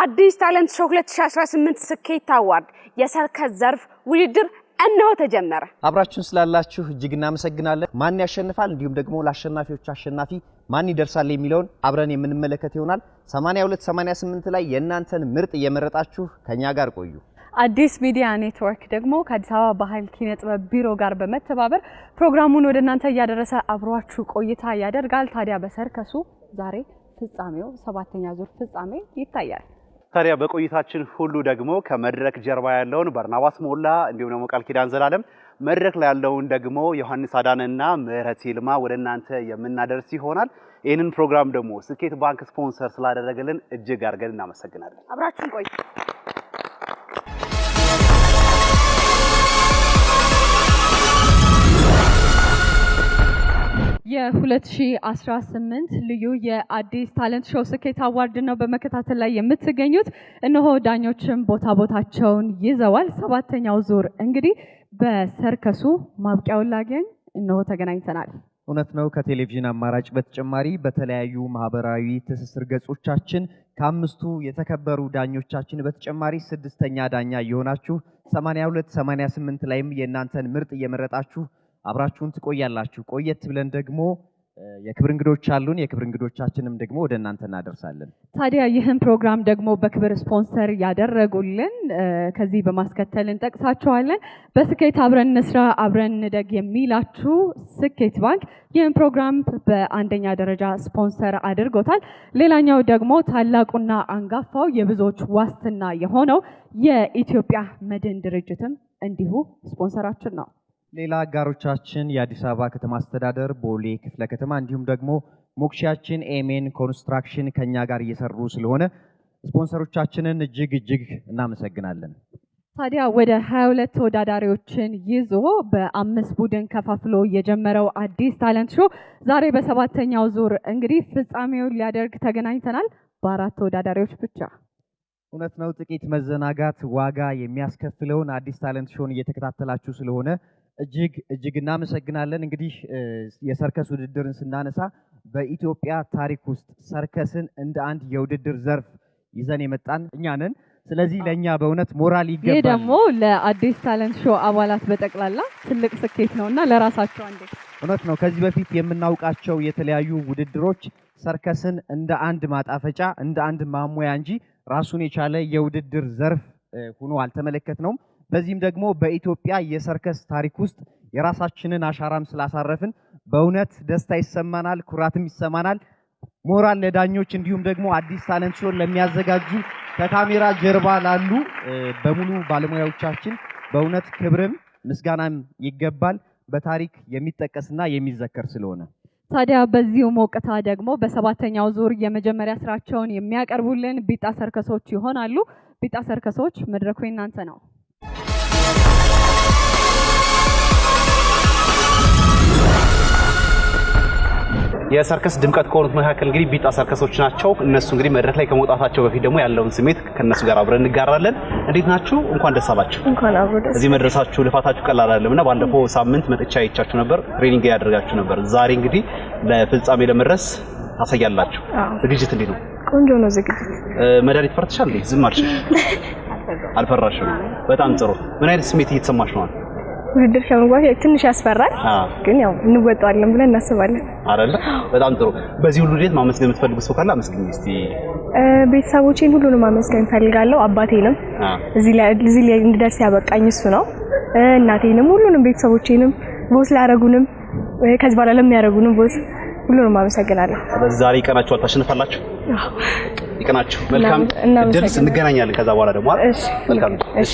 አዲስ ታለንት ሾው 2018 ስኬት አዋርድ የሰርከስ ዘርፍ ውድድር እነሆ ተጀመረ። አብራችሁን ስላላችሁ እጅግ እናመሰግናለን። ማን ያሸንፋል እንዲሁም ደግሞ ለአሸናፊዎች አሸናፊ ማን ይደርሳል የሚለውን አብረን የምንመለከት ይሆናል። 8288 ላይ የእናንተን ምርጥ እየመረጣችሁ ከኛ ጋር ቆዩ። አዲስ ሚዲያ ኔትወርክ ደግሞ ከአዲስ አበባ ባህል ኪነ ጥበብ ቢሮ ጋር በመተባበር ፕሮግራሙን ወደ እናንተ ያደረሰ አብሯችሁ ቆይታ ያደርጋል። ታዲያ በሰርከሱ ዛሬ ፍጻሜው 7ኛ ዙር ፍጻሜ ይታያል። ታዲያ በቆይታችን ሁሉ ደግሞ ከመድረክ ጀርባ ያለውን በርናባስ ሞላ እንዲሁም ደግሞ ቃል ኪዳን ዘላለም መድረክ ላይ ያለውን ደግሞ ዮሐንስ አዳነና ምህረት ይልማ ወደ እናንተ የምናደርስ ይሆናል። ይህንን ፕሮግራም ደግሞ ስኬት ባንክ ስፖንሰር ስላደረገልን እጅግ አድርገን እናመሰግናለን። አብራችሁን ቆዩ። የ2018 ልዩ የአዲስ ታለንት ሾው ስኬት አዋርድ ነው በመከታተል ላይ የምትገኙት። እነሆ ዳኞችም ቦታቸውን ይዘዋል። 7ኛው ዙር እንግዲህ በሰርከሱ ማብቂያውን ላገኝ እነሆ ተገናኝተናል። እውነት ነው። ከቴሌቪዥን አማራጭ በተጨማሪ በተለያዩ ማህበራዊ ትስስር ገጾቻችን ከአምስቱ የተከበሩ ዳኞቻችን በተጨማሪ 6ኛ ዳኛ የሆናችሁ 8288 ላይም የእናንተን ምርጥ እየመረጣችሁ አብራችሁን ትቆያላችሁ። ቆየት ብለን ደግሞ የክብር እንግዶች አሉን። የክብር እንግዶቻችንም ደግሞ ወደ እናንተ እናደርሳለን። ታዲያ ይህን ፕሮግራም ደግሞ በክብር ስፖንሰር ያደረጉልን ከዚህ በማስከተል እንጠቅሳቸዋለን። በስኬት አብረን እንስራ አብረን እንደግ የሚላችሁ ስኬት ባንክ ይህን ፕሮግራም በአንደኛ ደረጃ ስፖንሰር አድርጎታል። ሌላኛው ደግሞ ታላቁና አንጋፋው የብዙዎች ዋስትና የሆነው የኢትዮጵያ መድን ድርጅትም እንዲሁ ስፖንሰራችን ነው። ሌላ አጋሮቻችን የአዲስ አበባ ከተማ አስተዳደር ቦሌ ክፍለ ከተማ እንዲሁም ደግሞ ሞክሻችን ኤሜን ኮንስትራክሽን ከኛ ጋር እየሰሩ ስለሆነ ስፖንሰሮቻችንን እጅግ እናመሰግናለን። ታዲያ ወደ 22 ተወዳዳሪዎችን ይዞ በ5 ቡድን ከፋፍሎ የጀመረው አዲስ ታለንት ሾው ዛሬ በ7ኛው ዙር እንግዲህ ፍጻሜውን ሊያደርግ ተገናኝተናል። በ4 ተወዳዳሪዎች ብቻ። እውነት ነው። ጥቂት መዘናጋት ዋጋ የሚያስከፍለውን አዲስ ታለንት ሾውን እየተከታተላችሁ ስለሆነ እጅግ እናመሰግናለን። እንግዲህ የሰርከስ ውድድርን ስናነሳ በኢትዮጵያ ታሪክ ውስጥ ሰርከስን እንደ አንድ የውድድር ዘርፍ ይዘን የመጣን እኛ ነን። ስለዚህ ለኛ በእውነት ሞራል ይገባል። ይሄ ደግሞ ለአዲስ ታለንት ሾው አባላት በጠቅላላ ትልቅ ስኬት ነውና ለራሳቸው አንዴ እውነት ነው። ከዚህ በፊት የምናውቃቸው የተለያዩ ውድድሮች ሰርከስን እንደ አንድ ማጣፈጫ እንደ አንድ ማሞያ እንጂ ራሱን የቻለ የውድድር ዘርፍ ሆኖ አልተመለከትነውም። በዚህም ደግሞ በኢትዮጵያ የሰርከስ ታሪክ ውስጥ የራሳችንን አሻራም ስላሳረፍን በእውነት ደስታ ይሰማናል፣ ኩራትም ይሰማናል። ሞራል ለዳኞች እንዲሁም ደግሞ አዲስ ታለንት ሾው ለሚያዘጋጁ ከካሜራ ጀርባ ላሉ በሙሉ ባለሙያዎቻችን በእውነት ክብርም ምስጋናም ይገባል። በታሪክ የሚጠቀስና የሚዘከር ስለሆነ ታዲያ በዚሁ ሞቅታ ደግሞ በ7ኛው ዙር የመጀመሪያ ስራቸውን የሚያቀርቡልን ቢጣ ሰርከሶች ይሆናሉ። ቢጣ ሰርከሶች መድረኩ እናንተ ነው። የሰርከስ ድምቀት ከሆኑት መካከል እንግዲህ ቢጣ ሰርከሶች ናቸው። እነሱ እንግዲህ መድረክ ላይ ከመውጣታቸው በፊት ደግሞ ያለውን ስሜት ከነሱ ጋር አብረን እንጋራለን። እንዴት ናችሁ? እንኳን ደስ አላችሁ። እንኳን አብሮ ደስ። እዚህ መድረሳችሁ ልፋታችሁ ቀላል አይደለምና ባለፈው ሳምንት መጥቻ አይቻችሁ ነበር፣ ትሬኒንግ ያደርጋችሁ ነበር። ዛሬ እንግዲህ ለፍጻሜ ለመድረስ ታሳያላችሁ። ዝግጅት እንዴት ነው? ቆንጆ ነው ዝግጅት። መድኃኒት ፈርተሻል እንዴ? ዝም አልሽ? አልፈራሽም? በጣም ጥሩ። ምን አይነት ስሜት እየተሰማሽ ነው? ውድድር ከመግባት ትንሽ ያስፈራል፣ ግን ያው እንወጣዋለን ብለን እናስባለን አይደል? በጣም ጥሩ። በዚህ ሁሉ ሂደት ማመስገን የምትፈልጉ ሰው ካለ አመስግኝ እስቲ። ቤተሰቦቼን ሁሉንም ማመስገን ፈልጋለሁ። አባቴንም እዚህ ላይ እንድደርስ ያበቃኝ እሱ ነው። እናቴንም፣ ሁሉንም ቤተሰቦቼንም፣ ቦስ ላደረጉንም ከዚህ በኋላ ለሚያደርጉንም ቦስ ሁሉንም አመሰግናለሁ። ስለዚህ ዛሬ ቀናችሁ ታሸንፋላችሁ። ይቀናችሁ። መልካም እድል። እንገናኛለን ከዛ በኋላ ደግሞ አይደል? መልካም። እሺ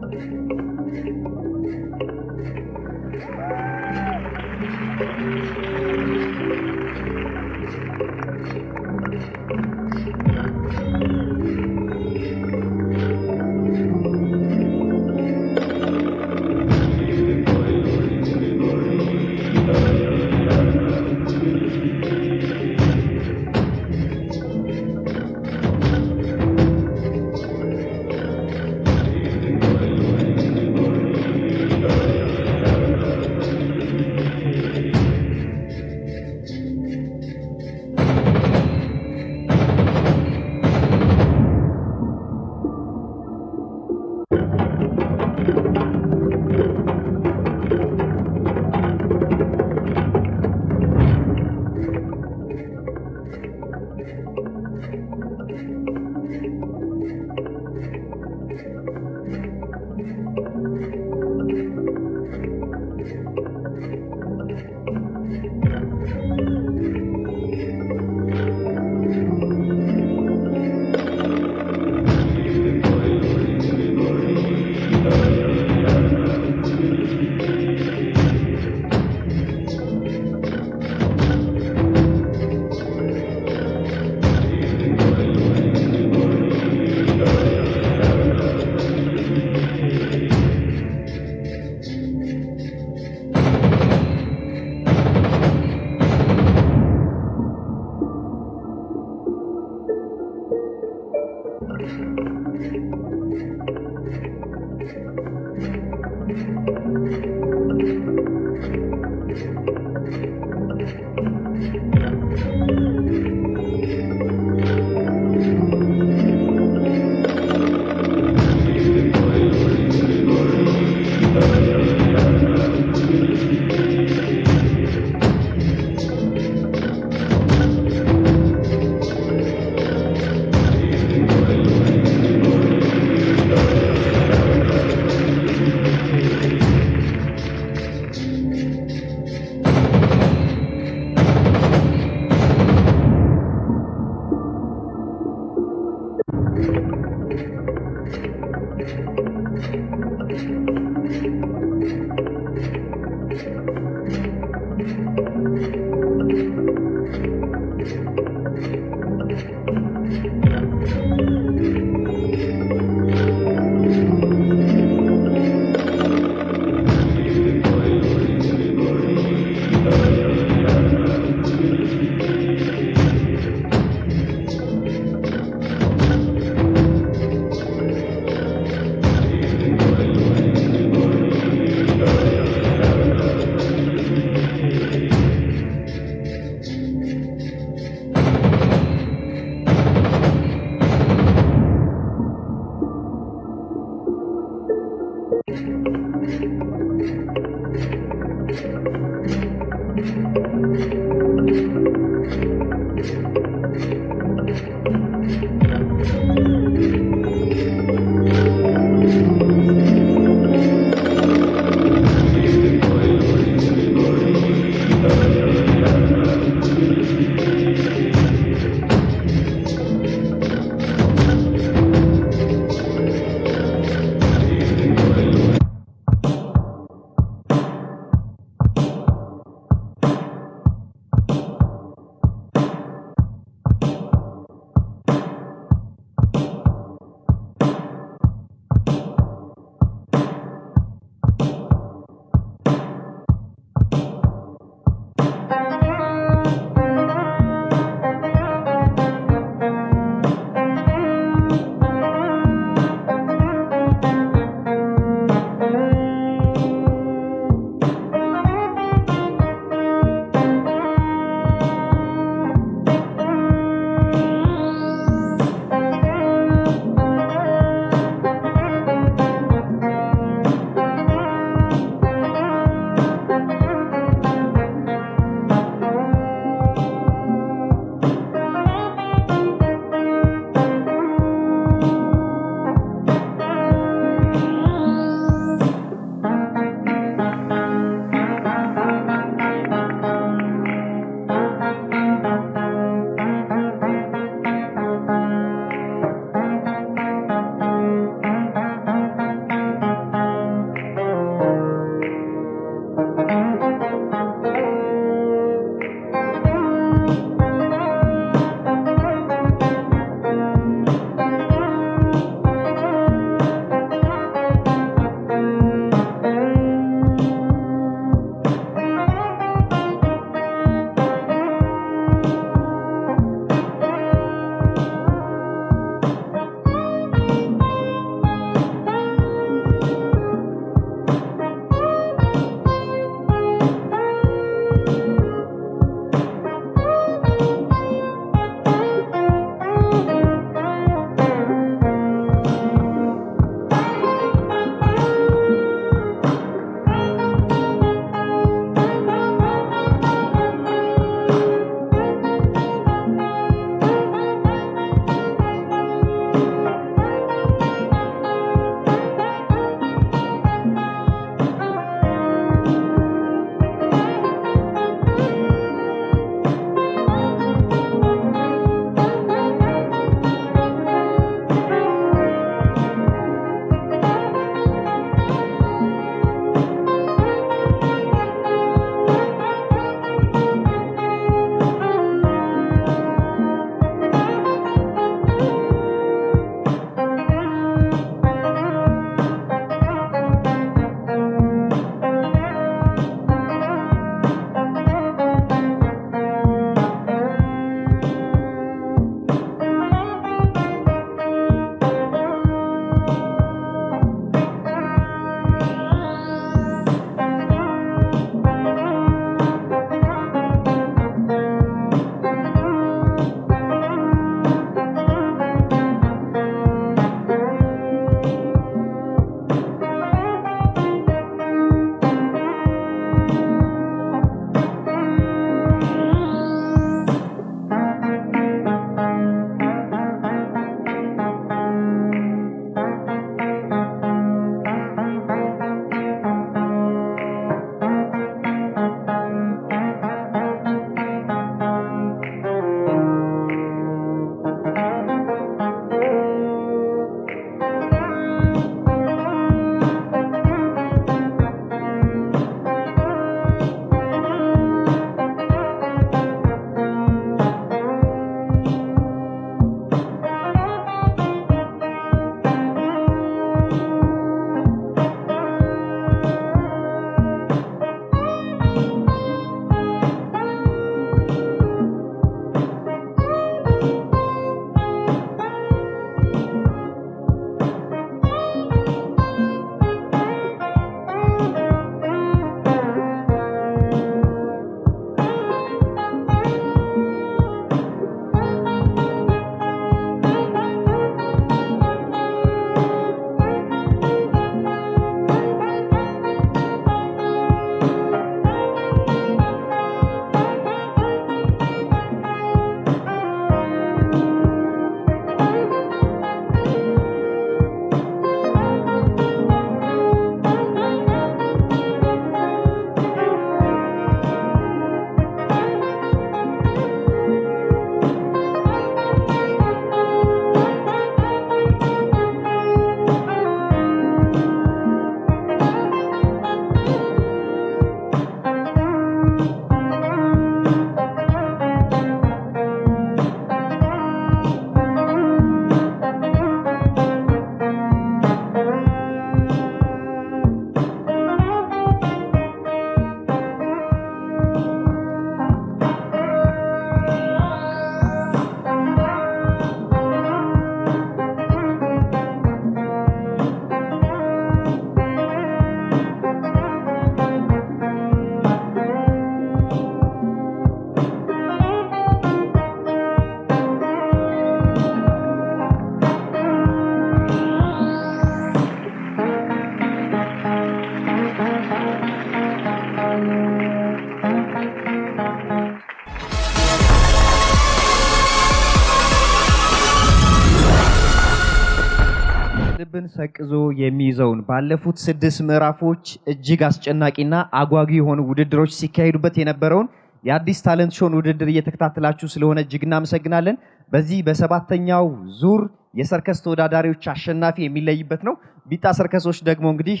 ልብን ሰቅዞ የሚይዘውን ባለፉት 6 ምዕራፎች እጅግ አስጨናቂና አጓጊ የሆኑ ውድድሮች ሲካሄዱበት የነበረውን የአዲስ ታለንት ሾውን ውድድር እየተከታተላችሁ ስለሆነ እጅግ እናመሰግናለን። በዚህ በሰባተኛው ዙር የሰርከስ ተወዳዳሪዎች አሸናፊ የሚለይበት ነው። ቢጣ ሰርከሶች ደግሞ እንግዲህ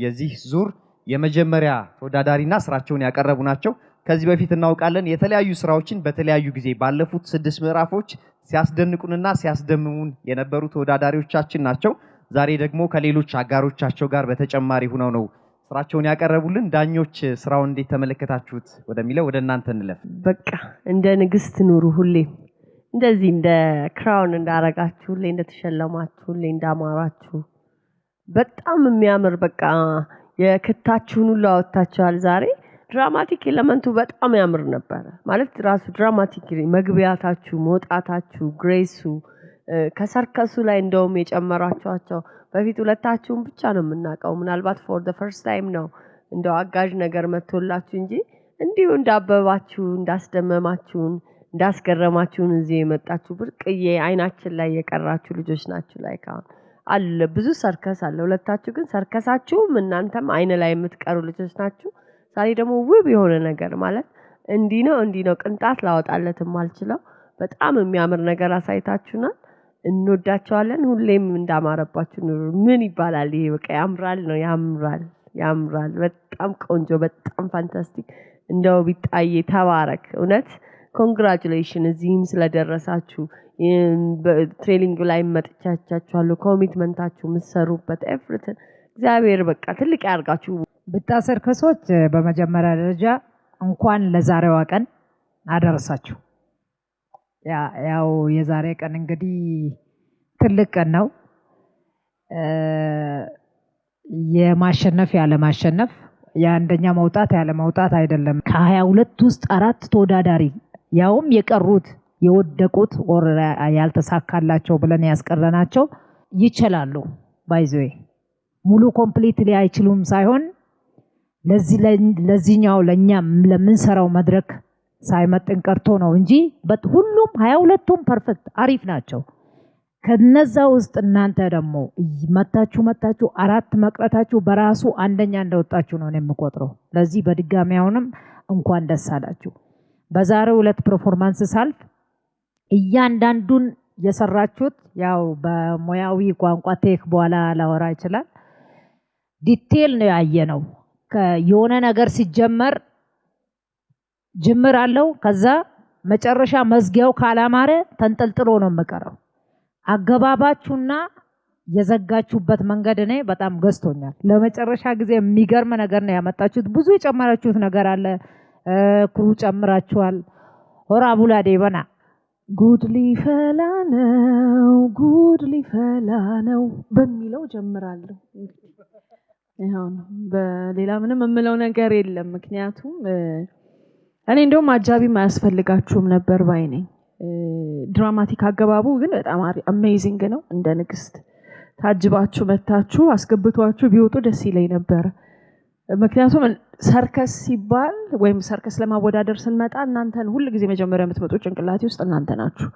የዚህ ዙር የመጀመሪያ ተወዳዳሪና ስራቸውን ያቀረቡ ናቸው። ከዚህ በፊት እናውቃለን የተለያዩ ስራዎችን በተለያዩ ጊዜ ባለፉት 6 ምዕራፎች ሲያስደንቁንና ሲያስደምሙን የነበሩ ተወዳዳሪዎቻችን ናቸው። ዛሬ ደግሞ ከሌሎች አጋሮቻቸው ጋር በተጨማሪ ሆነው ነው ስራቸውን ያቀረቡልን። ዳኞች ስራውን እንዴት ተመለከታችሁት ወደሚለው ወደ እናንተ እንለፍ። በቃ እንደ ንግስት ኑሩ፣ ሁሌ እንደዚህ እንደ ክራውን እንዳረጋችሁ፣ ሁሌ እንደተሸለማችሁ፣ ሁሌ እንዳማራችሁ በጣም የሚያምር በቃ የክታችሁን ሁሉ አወጣችኋል ዛሬ። ድራማቲክ ኤሌመንቱ በጣም ያምር ነበር ማለት ራሱ ድራማቲክ መግቢያታችሁ፣ መውጣታችሁ፣ ግሬሱ ከሰርከሱ ላይ እንደውም የጨመራችኋቸው በፊት ሁለታችሁን ብቻ ነው የምናውቀው። ምናልባት ፎር ዘ ፈርስት ታይም ነው እንደው አጋዥ ነገር መጥቶላችሁ እንጂ እንዲሁ እንዳበባችሁ፣ እንዳስደመማችሁን፣ እንዳስገረማችሁን እዚህ የመጣችሁ ብርቅዬ አይናችን ላይ የቀራችሁ ልጆች ናችሁ። ላይ ካሁን አለ ብዙ ሰርከስ አለ። ሁለታችሁ ግን ሰርከሳችሁም እናንተም አይን ላይ የምትቀሩ ልጆች ናችሁ። ዛሬ ደግሞ ውብ የሆነ ነገር ማለት እንዲህ ነው ቅንጣት ላወጣለትም አልችለው በጣም የሚያምር ነገር አሳይታችሁናል። እንወዳቸዋለን። ሁሌም እንዳማረባችሁ ኑሩ። ምን ይባላል ይሄ በቃ ያምራል ነው ያምራል። በጣም ቆንጆ በጣም ፋንታስቲክ። እንደው ቢጣዬ ተባረክ እውነት ኮንግራቹሌሽን እዚህም ስለደረሳችሁ ትሬኒንግ ላይ መጥቻቻችኋለሁ። ኮሚትመንታችሁ ምሰሩበት ኤቭሪቲንግ እግዚአብሔር በቃ ትልቅ ያርጋችሁ። ቢጣ ሰርከሶች በመጀመሪያ ደረጃ እንኳን ለዛሬዋ ቀን አደረሳችሁ። ያው የዛሬ ቀን እንግዲህ ትልቅ ቀን ነው። የማሸነፍ ያለ ማሸነፍ የአንደኛ መውጣት ያለ መውጣት አይደለም። ከ22 ውስጥ 4 ተወዳዳሪ ያውም የቀሩት የወደቁት ወር ያልተሳካላቸው ብለን ያስቀረናቸው ይችላሉ። ባይዘዌ ሙሉ ኮምፕሊትሊ አይችሉም ሳይሆን ለዚህኛው ለኛ ለምንሰራው መድረክ ሳይመጥን ቀርቶ ነው እንጂ ሁሉም 22ቱም ፐርፌክት አሪፍ ናቸው። ከነዛ ውስጥ እናንተ ደግሞ መታችሁ 4 መቅረታችሁ በራሱ አንደኛ እንደወጣችሁ ነው የምቆጥረው። ለዚህ በድጋሚ አሁንም እንኳን ደስ አላችሁ። በዛሬው ዕለት ፐርፎርማንስ ሳልፍ እያንዳንዱን የሰራችሁት ያው በሙያዊ ቋንቋ ቴክ በኋላ ላወራ ይችላል ዲቴል ነው ያየነው። የሆነ ነገር ሲጀመር ጅምር አለው ከዛ መጨረሻ መዝጊያው ካላማረ ተንጠልጥሎ ነው የምቀረው። አገባባችሁና የዘጋችሁበት መንገድ እኔ በጣም ገዝቶኛል። ለመጨረሻ ጊዜ የሚገርም ነገር ነው ያመጣችሁት። ብዙ የጨመራችሁት ነገር አለ። ክሩ ጨምራችኋል። ሆራ ቡላ ዴበና ጉድ ሊፈላ ነው በሚለው ጀምራለሁ። ይሄው ነው። በሌላ ምንም የምለው ነገር የለም። ምክንያቱም እኔ እንደውም አጃቢ ማያስፈልጋችሁም ነበር ባይ ነኝ። ድራማቲክ አገባቡ ግን በጣም አሜዚንግ ነው። እንደ ንግስት ታጅባችሁ መታችሁ አስገብቷችሁ ቢወጡ ደስ ይለኝ ነበር። ምክንያቱም ሰርከስ ሲባል ወይም ሰርከስ ለማወዳደር ስንመጣ እናንተን ሁሉ ጊዜ መጀመሪያ የምትመጡ ጭንቅላቴ ውስጥ እናንተ ናችሁ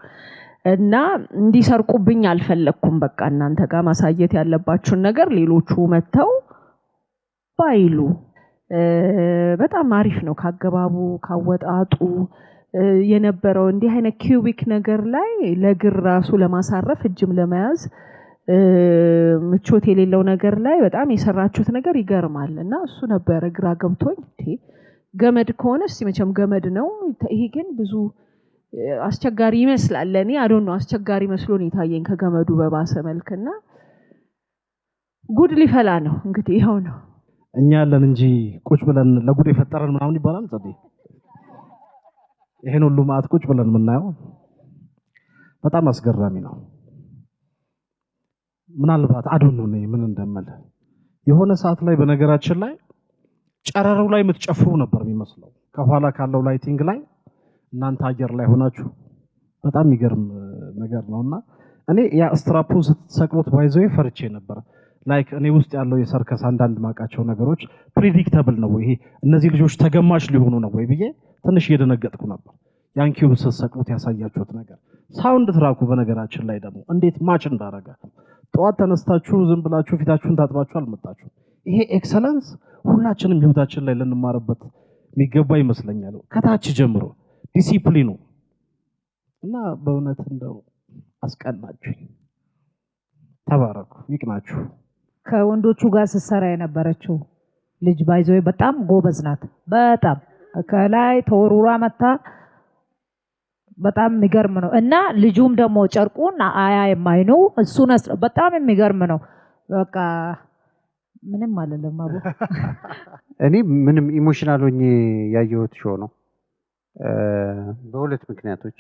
እና እንዲሰርቁብኝ አልፈለኩም። በቃ እናንተ ጋር ማሳየት ያለባችሁን ነገር ሌሎቹ መተው ባይሉ በጣም አሪፍ ነው። ካገባቡ ካወጣጡ የነበረው እንዲህ አይነት ኪዩቢክ ነገር ላይ ለግር ራሱ ለማሳረፍ እጅም ለመያዝ ምቾት የሌለው ነገር ላይ በጣም የሰራችሁት ነገር ይገርማል እና እሱ ነበር ግራ ገብቶኝ ገመድ ከሆነ እስቲ መቼም ገመድ ነው። ይሄ ግን ብዙ አስቸጋሪ ይመስላል ለኔ አዶን ነው አስቸጋሪ መስሎ ነው የታየኝ ከገመዱ በባሰ መልክና ጉድ ሊፈላ ነው እንግዲህ ይሄው ነው። እኛ ያለን እንጂ ቁጭ ብለን ለጉድ የፈጠረን ምናምን ይባላል ጸዴ ይሄን ሁሉ ማት ቁጭ ብለን የምናየው በጣም አስገራሚ ነው። ምናልባት አዶን ነው ምን እንደምል የሆነ ሰዓት ላይ በነገራችን ላይ ጨረሩ ላይ የምትጨፍሩ ነበር የሚመስለው ከኋላ ካለው ላይቲንግ ላይ እናንተ አየር ላይ ሆናችሁ በጣም የሚገርም ነገር ነውና እኔ ያ ስትራፑን ስትሰቅሉት ባይዘው ፈርቼ ነበር። ላይክ እኔ ውስጥ ያለው የሰርከስ አንዳንድ ማቃቸው ነገሮች ፕሪዲክተብል ነው ይሄ እነዚህ ልጆች ተገማሽ ሊሆኑ ነው ወይ ብዬ ትንሽ እየደነገጥኩ ነበር። ያን ኪዩብ ስትሰቅሉት ያሳያችሁት ነገር ሳውንድ ትራኩ በነገራችን ላይ ደግሞ እንዴት ማች እንዳረጋ ጠዋት ተነስታችሁ ዝም ብላችሁ ፊታችሁን ታጥባችሁ አልመጣችሁ። ይሄ ኤክሰለንስ ሁላችንም ህይወታችን ላይ ልንማርበት የሚገባ ይመስለኛል ከታች ጀምሮ ዲሲፕሊኑ እና በእውነት እንደው አስቀናችሁ። ተባረኩ ይቅናችሁ። ከወንዶቹ ጋር ስትሰራ የነበረችው ልጅ ባይዘው በጣም ጎበዝ ናት። በጣም ከላይ ተወሩራ መታ በጣም የሚገርም ነው እና ልጁም ደግሞ ጨርቁን አያ የማይኑ እሱን በጣም የሚገርም ነው። በቃ ምንም አይደለም አቦ እኔ ምንም ኢሞሽናል ሆኜ ያየሁት ሾው ነው በሁለት ምክንያቶች።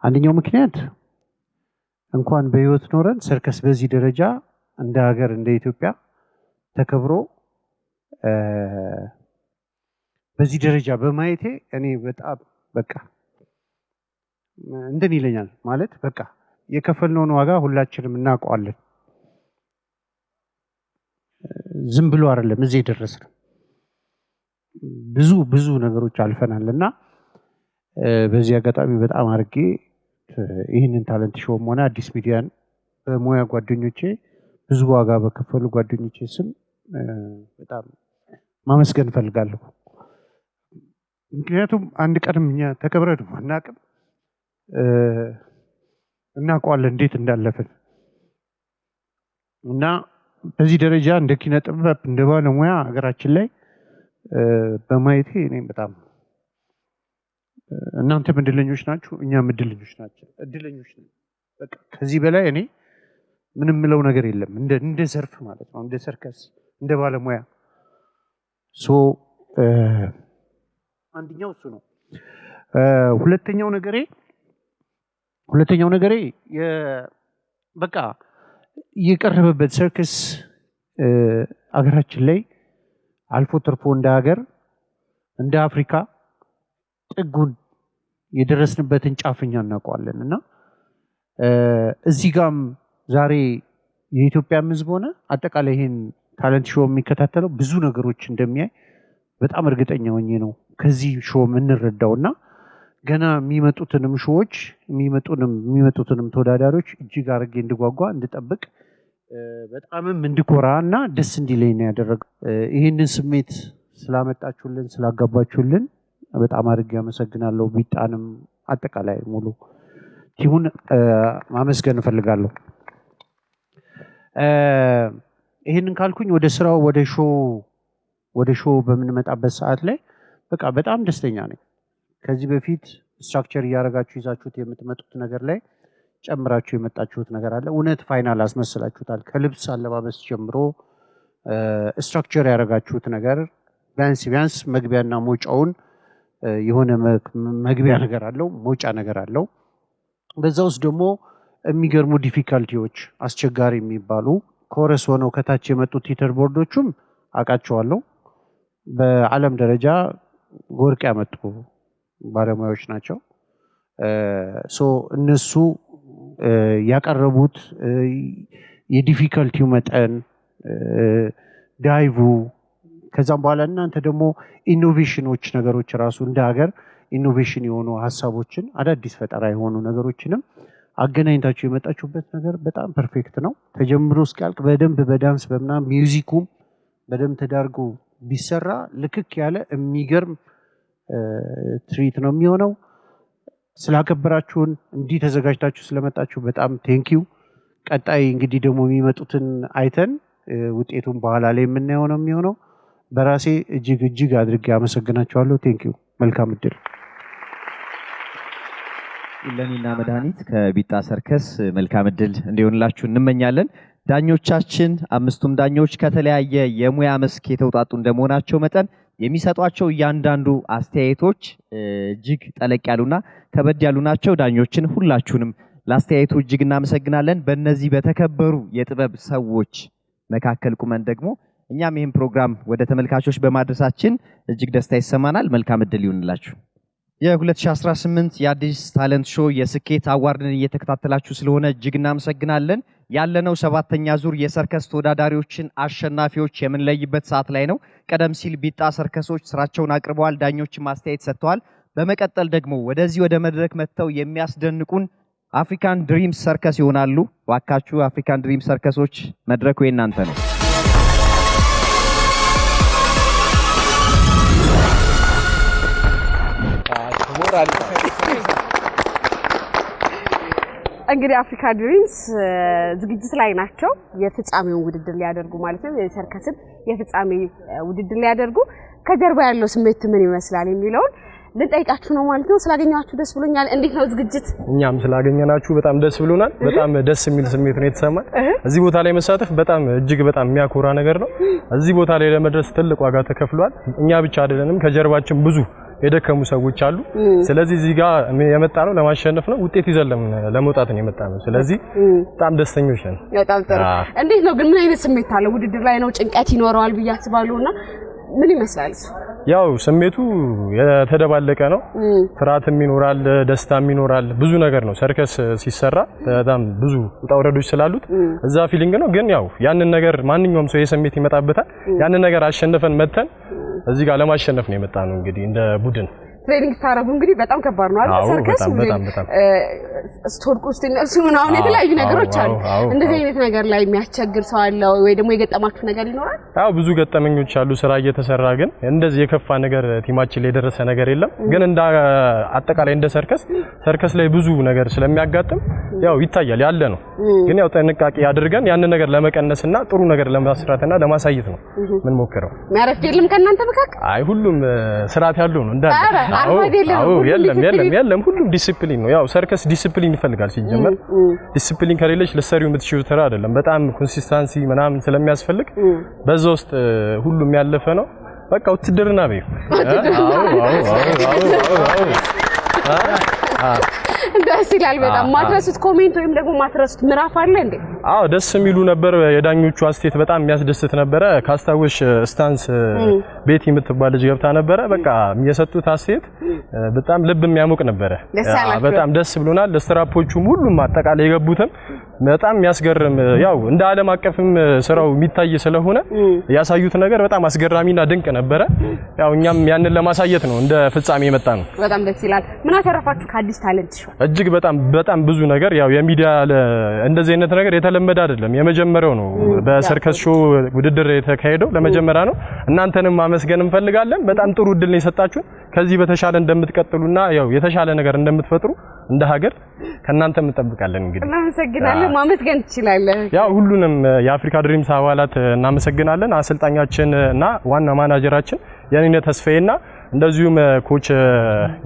አንደኛው ምክንያት እንኳን በህይወት ኖረን ሰርከስ በዚህ ደረጃ እንደ ሀገር እንደ ኢትዮጵያ ተከብሮ በዚህ ደረጃ በማየቴ እኔ በጣም በቃ እንደን ይለኛል ማለት በቃ የከፈልነውን ዋጋ ሁላችንም እናውቀዋለን። ዝም ብሎ አይደለም እዚህ ደረስን። ብዙ ነገሮች አልፈናልና በዚህ አጋጣሚ በጣም አርጌ ይህንን ታለንት ሾውም ሆነ አዲስ ሚዲያን በሙያ ጓደኞቼ ብዙ ዋጋ በከፈሉ ጓደኞቼ ስም በጣም ማመስገን ፈልጋለሁ። ምክንያቱም አንድ ቀንም እኛ ተከብረን አናውቅም እናውቀዋለን እንዴት እንዳለፈን እና በዚህ ደረጃ እንደ ኪነ ጥበብ እንደ ባለሙያ ሀገራችን ላይ በማየቴ እኔም በጣም እናንተ እድለኞች ናችሁ፣ እኛም እድለኞች ናቸው እድለኞች ነን። በቃ ከዚህ በላይ እኔ ምንም ምለው ነገር የለም እንደ ዘርፍ ማለት ነው እንደ ሰርከስ እንደ ባለሙያ አንደኛው እሱ ነው። ሁለተኛው ነገሬ በቃ የቀረበበት ሰርከስ አገራችን ላይ አልፎ ተርፎ እንደ ሀገር እንደ አፍሪካ ጥጉን የደረስንበትን ጫፍኛ እናውቀዋለን እና እዚህ ጋም ዛሬ የኢትዮጵያ ሕዝብ ሆነ አጠቃላይ ይሄን ታለንት ሾው የሚከታተለው ብዙ ነገሮች እንደሚያይ በጣም እርግጠኛ ሆኜ ነው ከዚህ ሾው የምንረዳውና ገና የሚመጡትንም ሾዎች የሚመጡትንም ተወዳዳሪዎች እጅግ አርጌ እንድጓጓ እንድጠብቅ በጣምም እንድኮራና ደስ እንዲለኝ ነው ያደረገው። ይሄንን ስሜት ስላመጣችሁልን ስላጋባችሁልን በጣም አድርጌ አመሰግናለሁ። ቢጣንም አጠቃላይ ሙሉ ቲሙን ማመስገን እፈልጋለሁ። ይሄንን ካልኩኝ ወደ ስራው ወደ ሾው በምንመጣበት ሰዓት ላይ በቃ በጣም ደስተኛ ነኝ። ከዚህ በፊት ስትራክቸር እያደረጋችሁ ይዛችሁት የምትመጡት ነገር ላይ ጨምራችሁ የመጣችሁት ነገር አለ። እውነት ፋይናል አስመስላችሁታል። ከልብስ አለባበስ ጀምሮ ስትራክቸር ያደረጋችሁት ነገር ቢያንስ መግቢያና መውጫውን የሆነ መግቢያ ነገር አለው፣ መውጫ ነገር አለው። በዛ ውስጥ ደግሞ የሚገርሙ ዲፊካልቲዎች አስቸጋሪ የሚባሉ ኮረስ ሆነው ከታች የመጡት ቲተር ቦርዶቹም አውቃቸዋለሁ። በዓለም ደረጃ ወርቅ ያመጡ ባለሙያዎች ናቸው። እነሱ ያቀረቡት የዲፊካልቲው መጠን ዳይቭ ከዛም በኋላ እናንተ ደግሞ ኢኖቬሽኖች ነገሮች ራሱ እንደ ሀገር ኢኖቬሽን የሆኑ ሀሳቦችን አዳዲስ ፈጠራ የሆኑ ነገሮችንም አገናኝታችሁ የመጣችሁበት ነገር በጣም ፐርፌክት ነው። ተጀምሮ እስኪያልቅ በደንብ በዳንስ በምናምን ሚውዚኩም በደንብ ተዳርጎ ቢሰራ ልክክ ያለ የሚገርም ትሪት ነው የሚሆነው። ስላከበራችሁን እንዲህ ተዘጋጅታችሁ ስለመጣችሁ በጣም ቴንኪው። ቀጣይ እንግዲህ ደግሞ የሚመጡትን አይተን ውጤቱን በኋላ ላይ የምናየው ነው የሚሆነው። በራሴ እጅግ አድርጌ አመሰግናቸዋለሁ። ቴንኪው። መልካም እድል። ኢለኒና መድኃኒት ከቢጣ ሰርከስ መልካም እድል እንዲሆንላችሁ እንመኛለን። ዳኞቻችን አምስቱም ዳኞች ከተለያየ የሙያ መስክ የተውጣጡ እንደመሆናቸው መጠን የሚሰጧቸው እያንዳንዱ አስተያየቶች እጅግ ጠለቅ ያሉና ከበድ ያሉ ናቸው። ዳኞችን ሁላችሁንም ለአስተያየቱ እጅግ እናመሰግናለን። በእነዚህ በተከበሩ የጥበብ ሰዎች መካከል ቁመን ደግሞ እኛም ይህን ፕሮግራም ወደ ተመልካቾች በማድረሳችን እጅግ ደስታ ይሰማናል። መልካም እድል ይሁንላችሁ። የ2018 የአዲስ ታለንት ሾው የስኬት አዋርድን እየተከታተላችሁ ስለሆነ እጅግ እናመሰግናለን። ያለነው 7ኛ ዙር የሰርከስ ተወዳዳሪዎችን አሸናፊዎች የምንለይበት ሰዓት ላይ ነው። ቀደም ሲል ቢጣ ሰርከሶች ስራቸውን አቅርበዋል፣ ዳኞችም አስተያየት ሰጥተዋል። በመቀጠል ደግሞ ወደዚህ ወደ መድረክ መጥተው የሚያስደንቁን አፍሪካን ድሪም ሰርከስ ይሆናሉ። ዋካችሁ አፍሪካን ድሪም ሰርከሶች መድረኩ የእናንተ ነው። እንግዲህ አፍሪካ ድሪምስ ዝግጅት ላይ ናቸው። የፍጻሜውን ውድድር ሊያደርጉ ማለት ነው። የሰርከስን የፍጻሜ ውድድር ሊያደርጉ ከጀርባ ያለው ስሜት ምን ይመስላል የሚለውን ልጠይቃችሁ ነው ማለት ነው። ስላገኛችሁ ደስ ብሎኛል። እንዴት ነው ዝግጅት? እኛም ስላገኘናችሁ በጣም ደስ ብሎናል። በጣም ደስ የሚል ስሜት ነው የተሰማን። እዚህ ቦታ ላይ መሳተፍ በጣም እጅግ በጣም የሚያኮራ ነገር ነው። እዚህ ቦታ ላይ ለመድረስ ትልቅ ዋጋ ተከፍሏል። እኛ ብቻ አይደለንም፣ ከጀርባችን ብዙ የደከሙ ሰዎች አሉ። ስለዚህ እዚህ ጋር የመጣ ነው ለማሸነፍ ነው፣ ውጤት ይዘን ለመውጣት ነው የመጣ ነው። ስለዚህ በጣም ደስተኞች ነን። በጣም ጥሩ። እንዴት ነው ግን ምን አይነት ስሜት አለ? ውድድር ላይ ነው፣ ጭንቀት ይኖረዋል ብዬ አስባለሁና ምን ይመስላል? ያው ስሜቱ የተደባለቀ ነው። ፍርሃትም ይኖራል፣ ደስታም ይኖራል፣ ብዙ ነገር ነው። ሰርከስ ሲሰራ በጣም ብዙ ውጣ ውረዶች ስላሉት እዛ ፊሊንግ ነው። ግን ያው ያንን ነገር ማንኛውም ሰው የስሜት ይመጣበታል። ያንን ነገር አሸንፈን መተን እዚህ ጋር ለማሸነፍ ነው የመጣ ነው። እንግዲህ እንደ ቡድን ትሬኒንግ ስታረጉ እንግዲህ በጣም ከባድ ነው አይደል? ሰርከስ በጣም ስቶርኩ ውስጥ እነሱ ምናምን የተለያዩ ነገሮች አሉ። እንደዚህ አይነት ነገር ላይ የሚያስቸግር ሰው አለ ወይ ደግሞ የገጠማችሁ ነገር ይኖራል? አዎ ብዙ ገጠመኞች አሉ። ስራ እየተሰራ ግን እንደዚህ የከፋ ነገር ቲማችን ላይ የደረሰ ነገር የለም። ግን እንደ አጠቃላይ እንደ ሰርከስ ላይ ብዙ ነገር ስለሚያጋጥም ያው ይታያል ያለ ነው። ግን ያው ጥንቃቄ አድርገን ያን ነገር ለመቀነስና ጥሩ ነገር ለማስራትና ለማሳየት ነው ምን ሞክረው። ማረፍ የለም ከእናንተ መካከል? አይ ሁሉም ስርዓት ያለው ነው እንዳለ። አዎ የለም ሁሉም ዲሲፕሊን ነው። ያው ሰርከስ ዲሲፕሊን ይፈልጋል ሲጀመር። ዲሲፕሊን ከሌለሽ ለሰሪው የምትሽው ተራ አይደለም። በጣም ኮንሲስተንሲ ምናምን ስለሚያስፈልግ በዛ ውስጥ ሁሉም ያለፈ ነው። በቃ ውትድርና በይ። ደስ ይላል በጣም። ማትረሱት ኮሜንት ወይም ደግሞ ማትረሱት ምዕራፍ አለ እንዴ? አዎ ደስ የሚሉ ነበር። የዳኞቹ አስተያየት በጣም የሚያስደስት ነበረ። ካስታውሽ ስታንስ ቤቲ የምትባል ልጅ ገብታ ነበረ። በቃ የሰጡት አስተያየት በጣም ልብ የሚያሞቅ ነበረ። በጣም ደስ ብሎናል። ለስትራፖቹም ሁሉም አጠቃላይ የገቡትም በጣም የሚያስገርም ያው እንደ ዓለም አቀፍም ስራው የሚታይ ስለሆነ ያሳዩት ነገር በጣም አስገራሚና ድንቅ ነበረ። ያው እኛም ያንን ለማሳየት ነው እንደ ፍጻሜ የመጣ ነው። በጣም ደስ ይላል። ምን አተረፋችሁ ከአዲስ ታለንት ሾው? እጅግ በጣም ብዙ ነገር። ያው የሚዲያ እንደዚህ አይነት ነገር የተለመደ አይደለም፣ የመጀመሪያው ነው። በሰርከስ ሾው ውድድር የተካሄደው ለመጀመሪያ ነው። እናንተንም ማመስገን እንፈልጋለን። በጣም ጥሩ እድል ነው የሰጣችሁን። ከዚህ በተሻለ እንደምትቀጥሉና ያው የተሻለ ነገር እንደምትፈጥሩ እንደ ሀገር ከእናንተም እንጠብቃለን። እንግዲህ እናመሰግናለን። ማመስገን ትችላለህ። ያው ሁሉንም የአፍሪካ ድሪምስ አባላት እናመሰግናለን። አሰልጣኛችን እና ዋና ማናጀራችን የኔነት ተስፋዬና እንደዚሁም ኮች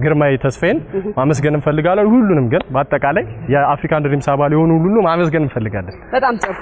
ግርማይ ተስፋዬን ማመስገን እንፈልጋለን። ሁሉንም ግን በአጠቃላይ የአፍሪካን ድሪምስ አባል የሆኑ ሁሉ ማመስገን እንፈልጋለን። በጣም ጥሩ።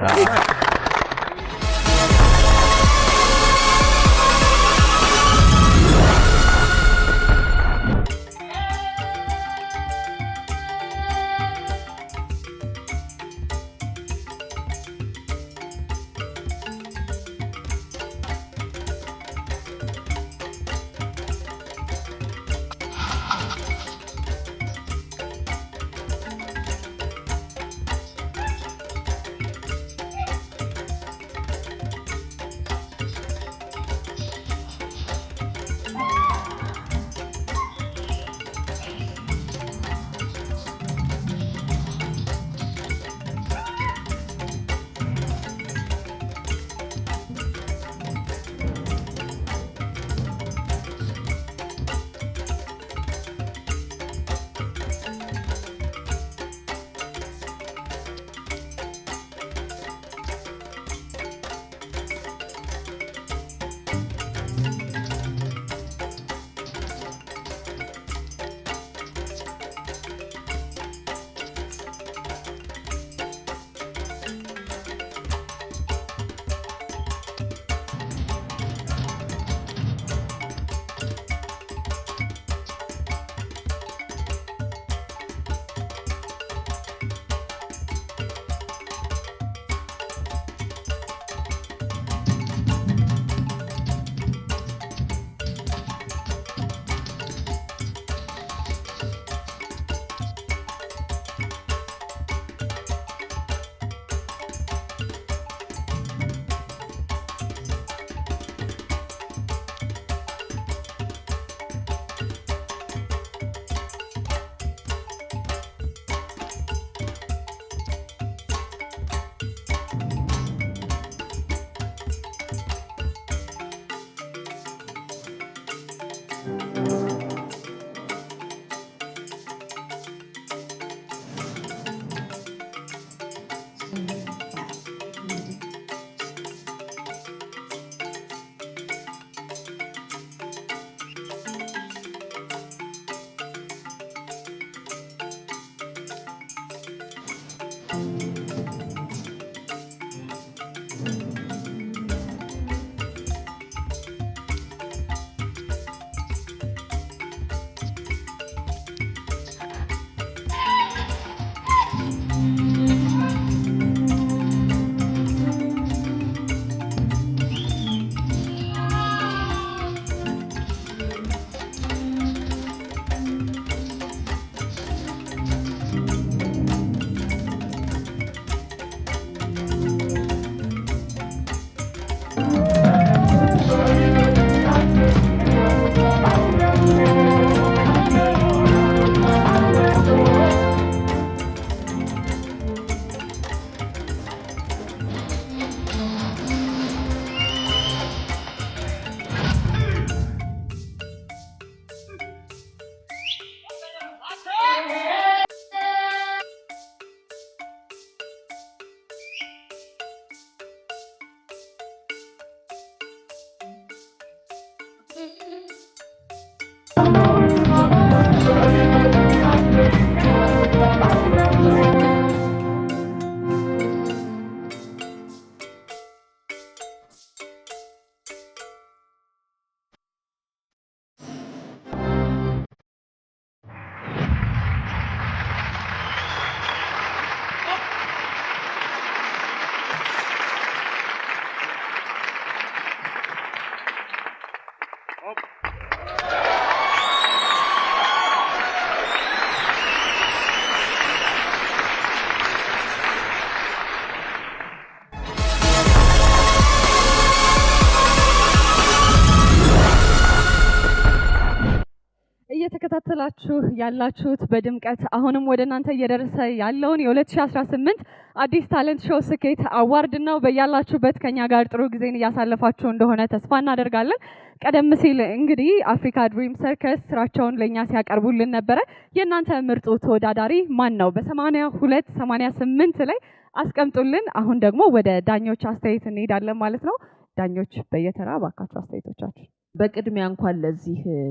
እየተከታተላችሁ ያላችሁት በድምቀት አሁንም ወደ እናንተ እየደረሰ ያለውን የ2018 አዲስ ታለንት ሾው ስኬት አዋርድ ነው። በያላችሁበት ከኛ ጋር ጥሩ ጊዜን እያሳለፋችሁ እንደሆነ ተስፋ እናደርጋለን። ቀደም ሲል እንግዲህ አፍሪካ ድሪም ሰርከስ ስራቸውን ለኛ ሲያቀርቡልን ነበረ። የእናንተ ምርጡ ተወዳዳሪ ማን ነው? በ82 88 ላይ አስቀምጡልን። አሁን ደግሞ ወደ ዳኞች አስተያየት እንሄዳለን ማለት ነው። ዳኞች በየተራ ባካችሁ አስተያየቶቻችሁ። በቅድሚያ እንኳን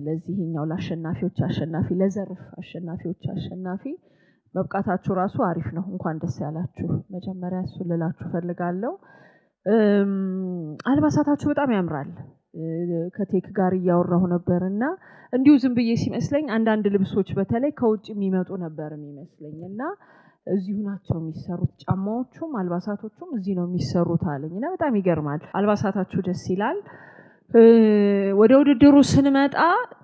ለዚህኛው ለአሸናፊዎች አሸናፊ ለዘርፍ አሸናፊዎች አሸናፊ መብቃታችሁ ራሱ አሪፍ ነው። እንኳን ደስ ያላችሁ። መጀመሪያ እሱ ልላችሁ ፈልጋለሁ። አልባሳታችሁ በጣም ያምራል። ከቴክ ጋር እያወራሁ ነበርና እንዲሁ ዝም ብዬ ሲመስለኝ አንዳንድ ልብሶች በተለይ ከውጭ የሚመጡ ነበር የሚመስለኝና እዚሁ ናቸው የሚሰሩት። ጫማዎቹም አልባሳቶቹም እዚህ ነው የሚሰሩት አለኝና በጣም ይገርማል። አልባሳታችሁ ደስ ይላል። ወደ ውድድሩ ስንመጣ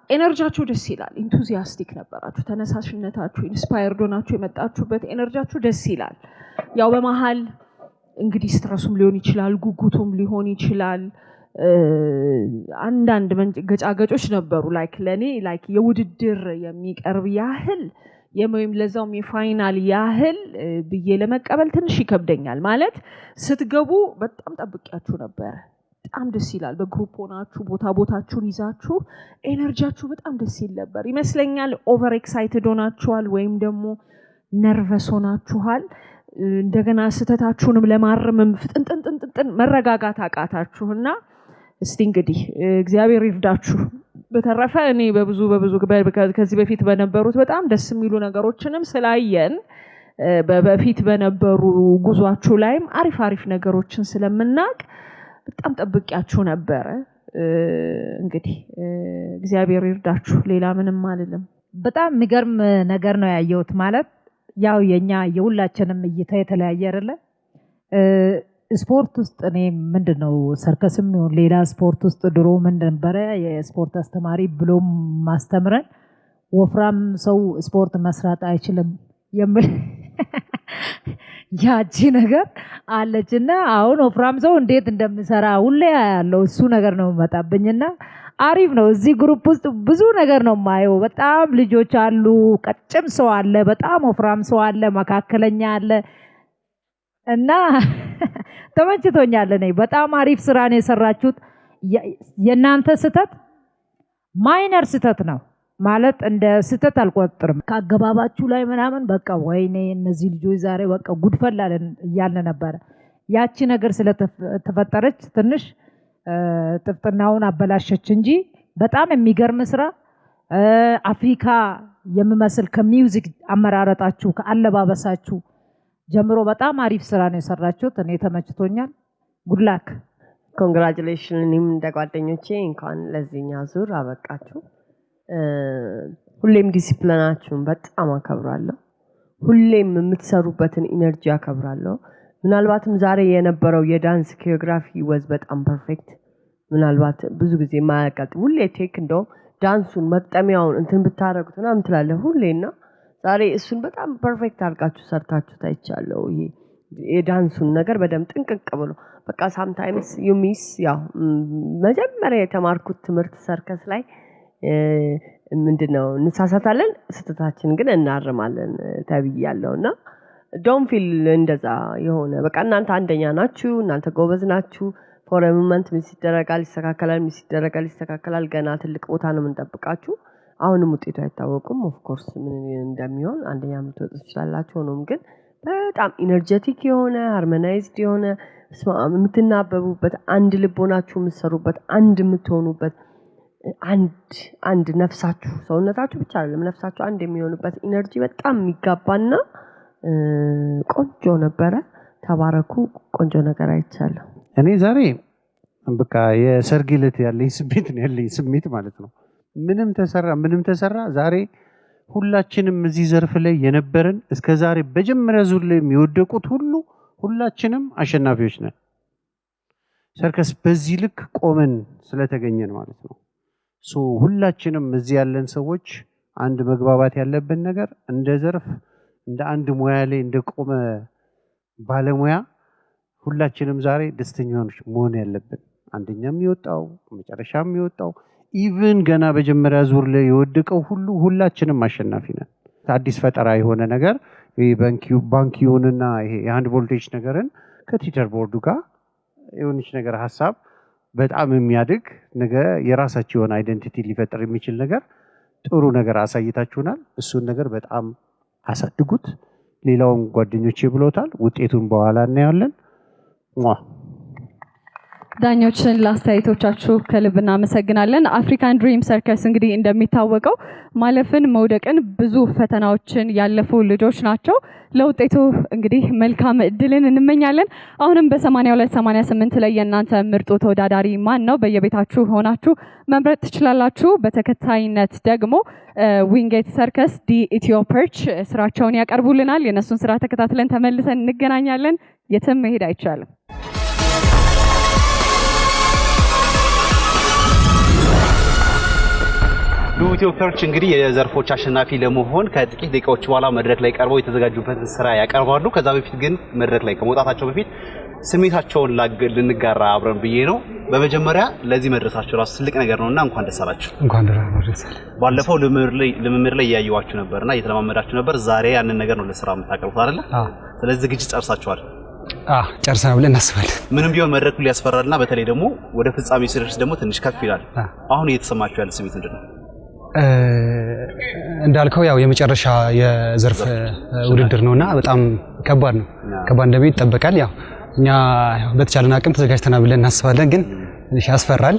ኤነርጂያችሁ ደስ ይላል። ኢንቱዚያስቲክ ነበራችሁ። ተነሳሽነታችሁ ኢንስፓየርድ ሆናችሁ የመጣችሁበት ኤነርጂያችሁ ደስ ይላል። ያው በመሃል እንግዲህ ስትረሱም ሊሆን ይችላል፣ ጉጉቱም ሊሆን ይችላል። አንዳንድ ገጫገጮች ነበሩ። ለኔ የውድድር የሚቀርብ ያህል ወይም ለዛውም የፋይናል ያህል ብዬ ለመቀበል ትንሽ ይከብደኛል። ማለት ስትገቡ በጣም ጠብቂያችሁ ነበረ። በጣም ደስ ይላል። በግሩፕ ሆናችሁ ቦታችሁን ይዛችሁ ኤነርጂያችሁ በጣም ደስ ይል ነበር ይመስለኛል። ኦቨር ኤክሳይትድ ሆናችኋል ወይም ደግሞ ነርቨስ ሆናችኋል። እንደገና ስተታችሁንም ለማረምም ፍጥንጥንጥንጥን መረጋጋት አቃታችሁና እስቲ እንግዲህ እግዚአብሔር ይርዳችሁ። በተረፈ እኔ በብዙ ከዚህ በፊት በነበሩት በጣም ደስ የሚሉ ነገሮችንም ስላየን በፊት በነበሩ ጉዟችሁ ላይም አሪፍ ነገሮችን ስለምናቅ በጣም ጠብቂያችሁ ነበረ። እንግዲህ እግዚአብሔር ይርዳችሁ። ሌላ ምንም አልልም። በጣም የሚገርም ነገር ነው ያየሁት። ማለት ያው የኛ የሁላችንም እይታ የተለያየ አይደለ? ስፖርት ውስጥ እኔ ምንድነው ሰርከስም ይሁን ሌላ ስፖርት ውስጥ ድሮ ምን ነበረ የስፖርት አስተማሪ ብሎ ማስተምረን ወፍራም ሰው ስፖርት መስራት አይችልም የሚል ያቺ ነገር አለችና አሁን ወፍራም ሰው እንዴት እንደምሰራ ሁሌ ያለው እሱ ነገር ነው መጣብኝና አሪፍ ነው። እዚህ ግሩፕ ውስጥ ብዙ ነገር ነው ማየው። በጣም ልጆች አሉ፣ ቀጭን ሰው አለ፣ በጣም ወፍራም ሰው አለ፣ መካከለኛ አለ እና ተመችቶኛል። እኔ በጣም አሪፍ ስራ ነው የሰራችሁት። የናንተ ስተት ማይነር ስተት ነው ማለት እንደ ስተት አልቆጥርም። ካገባባችሁ ላይ ምናምን በቃ ወይኔ እነዚህ ልጆች ዛሬ በቃ ጉድፈላለን እያልን ነበር። ያቺ ነገር ስለተፈጠረች ትንሽ ጥፍጥናውን አበላሸች እንጂ በጣም የሚገርም ስራ አፍሪካ የሚመስል ከሚውዚክ አመራረጣችሁ ከአለባበሳችሁ ጀምሮ በጣም አሪፍ ስራ ነው የሰራችሁት። እኔ ተመችቶኛል። ጉድ ላክ ኮንግራቹሌሽን። እኔም እንደ ጓደኞቼ እንኳን ለዚህኛ ዙር አበቃችሁ። ሁሌም ዲሲፕሊናችሁን በጣም አከብራለሁ። ሁሌም የምትሰሩበትን ኢነርጂ አከብራለሁ። ምናልባትም ዛሬ የነበረው የዳንስ ኮሪዮግራፊ ወዝ በጣም ፐርፌክት። ምናልባት ብዙ ጊዜ ማያቀጥ ሁሌ ቴክ እንደው ዳንሱን መቅጠሚያውን እንትን ብታረጉት ምናምን ትላለህ ሁሌና ዛሬ እሱን በጣም ፐርፌክት አድርጋችሁ ሰርታችሁ ታይቻለሁ። ይሄ የዳንሱን ነገር በደንብ ጥንቅቅ ብሎ በቃ ሳምታይምስ ዩ ሚስ ያው መጀመሪያ የተማርኩት ትምህርት ሰርከስ ላይ ምንድነው እንሳሳታለን፣ ስተታችን ግን እናርማለን ተብያለሁና ዶንት ፊል እንደዛ የሆነ በቃ እናንተ አንደኛ ናችሁ፣ እናንተ ጎበዝ ናችሁ። ፎር ሞመንት ሚስ ይደረጋል፣ ይስተካከላል። ገና ትልቅ ቦታ ነው የምንጠብቃችሁ። አሁንም ውጤቱ አይታወቅም። ኦፍ ኮርስ ምን እንደሚሆን አንደኛ ምትወጡ ትችላላችሁ። ሆኖም ግን በጣም ኢነርጀቲክ የሆነ ሃርሞናይዝድ የሆነ የምትናበቡበት አንድ ልቦናችሁ የምትሰሩበት አንድ የምትሆኑበት አንድ ነፍሳችሁ ሰውነታችሁ ብቻ አይደለም ነፍሳችሁ አንድ የሚሆኑበት ኢነርጂ በጣም የሚጋባና ቆንጆ ነበረ። ተባረኩ። ቆንጆ ነገር አይቻለሁ። እኔ ዛሬ በቃ የሰርግ ዕለት ያለኝ ስሜት ማለት ነው። ምንም ተሰራ ዛሬ ሁላችንም እዚህ ዘርፍ ላይ የነበረን እስከ ዛሬ በመጀመሪያ ዙር ላይ የሚወደቁት ሁላችንም አሸናፊዎች ነን። ሰርከስ በዚህ ልክ ቆመን ስለተገኘን ማለት ነው። ሁላችንም እዚህ ያለን ሰዎች አንድ መግባባት ያለብን ነገር እንደ ዘርፍ እንደ አንድ ሙያ ላይ እንደቆመ ባለሙያ ሁላችንም ዛሬ ደስተኞች መሆን ያለብን። አንደኛም የሚወጣው መጨረሻም የሚወጣው ኢቭን ገና በመጀመሪያ ዙር ላይ የወደቀው ሁላችንም አሸናፊ ነን። አዲስ ፈጠራ የሆነ ነገር ባንኪዩንና ይሄ የሃንድ ቮልቴጅ ነገርን ከቲተር ቦርዱ ጋር የሆነች ነገር ሐሳብ በጣም የሚያድግ ነገር የራሳችሁ የሆነ አይደንቲቲ ሊፈጥር የሚችል ነገር ጥሩ ነገር አሳይታችሁናል። እሱን ነገር በጣም አሳድጉት። ሌላውን ጓደኞቼ ብሎታል። ውጤቱን በኋላ እናያለን። ዳኞችን ለአስተያየቶቻችሁ ከልብ እናመሰግናለን። አፍሪካን ድሪም ሰርከስ እንግዲህ እንደሚታወቀው ማለፍን መውደቅን ብዙ ፈተናዎችን ያለፉ ልጆች ናቸው። ለውጤቱ እንግዲህ መልካም እድልን እንመኛለን። አሁንም በ8288 ላይ የእናንተ ምርጡ ተወዳዳሪ ማን ነው? በየቤታችሁ ሆናችሁ መምረጥ ትችላላችሁ። በተከታይነት ደግሞ ዊንጌት ሰርከስ ዲ ኢትዮ ፐርች ስራቸውን ያቀርቡልናል። የነሱን ስራ ተከታትለን ተመልሰን እንገናኛለን። የትም መሄድ አይቻልም። ኢትዮ ፐርች እንግዲህ የዘርፎች አሸናፊ ለመሆን ከጥቂት ደቂቃዎች በኋላ መድረክ ላይ ቀርበው የተዘጋጁበትን ስራ ያቀርባሉ። ከዛ በፊት ግን መድረክ ላይ ከመውጣታቸው በፊት ስሜታቸውን ልንጋራ አብረን ብዬ ነው። በመጀመሪያ ለዚህ መድረሳቸው ራሱ ትልቅ ነገር ነውና እንኳን ደስ አላችሁ። እንኳን ደስ አላችሁ። ባለፈው ልምምድ ላይ ያያዩዋችሁ ነበርና እየተለማመዳችሁ ነበር። ዛሬ ያንን ነገር ነው ለስራ የምታቀርቡት አይደል? ስለዚህ ዝግጅት ጨርሳችኋል? ጨርሰናል ብለን እናስባለን። ምንም ቢሆን መድረኩ ሊያስፈራልና በተለይ ደግሞ ወደ ፍጻሜ ሲደርስ ደግሞ ትንሽ ከፍ ይላል። አሁን እየተሰማችሁ ያለ ስሜት ምንድነው? እንዳልከው ያው የመጨረሻ የዘርፍ ውድድር ነውና በጣም ከባድ ነው። ከባድ እንደሚሆን ይጠበቃል። ያው እኛ በተቻለን አቅም ተዘጋጅተናል ብለን እናስባለን። ግን ትንሽ ያስፈራል።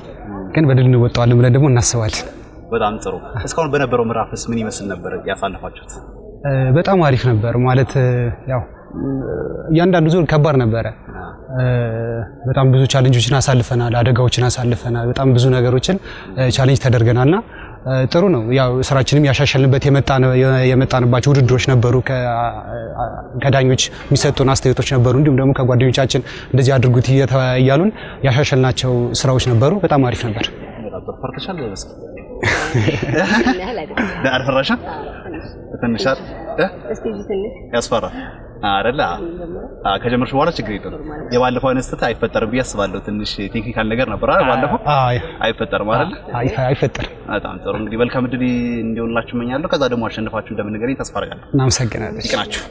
ግን በድል እንወጣዋለን ብለን ደግሞ እናስባለን። በጣም ጥሩ። እስካሁን በነበረው ምዕራፍስ ምን ይመስል ነበር ያሳለፋችሁት? በጣም አሪፍ ነበር። ማለት ያው እያንዳንዱ ዙር ከባድ ነበረ። በጣም ብዙ ቻሌንጆችን አሳልፈናል፣ አደጋዎችን አሳልፈናል። በጣም ብዙ ነገሮችን ቻሌንጅ ተደርገናልና ጥሩ ነው። ያው ስራችንም ያሻሻልንበት የመጣንባቸው ውድድሮች ነበሩ። ከዳኞች የሚሰጡን አስተያየቶች ነበሩ። እንዲሁም ደግሞ ከጓደኞቻችን እንደዚህ አድርጉት እያሉን ያሻሻልናቸው ስራዎች ነበሩ። በጣም አሪፍ ነበር። ያስፈራል አይደል? ከጀመርሽ በኋላ ችግር የለም። የባለፈው አይነት ስህተት አይፈጠርም ብዬ አስባለሁ። ትንሽ ቴክኒካል ነገር ነበር አይደል? ባለፈው አይፈጠርም አይደል? አይፈጠርም። በጣም ጥሩ። እንግዲህ መልካም እድል እንዲሆንላችሁ እመኛለሁ። ከዛ ደግሞ አሸንፋችሁ እንደምንገናኝ ተስፋ አደርጋለሁ። እናመሰግናለን። ይቅናችሁ።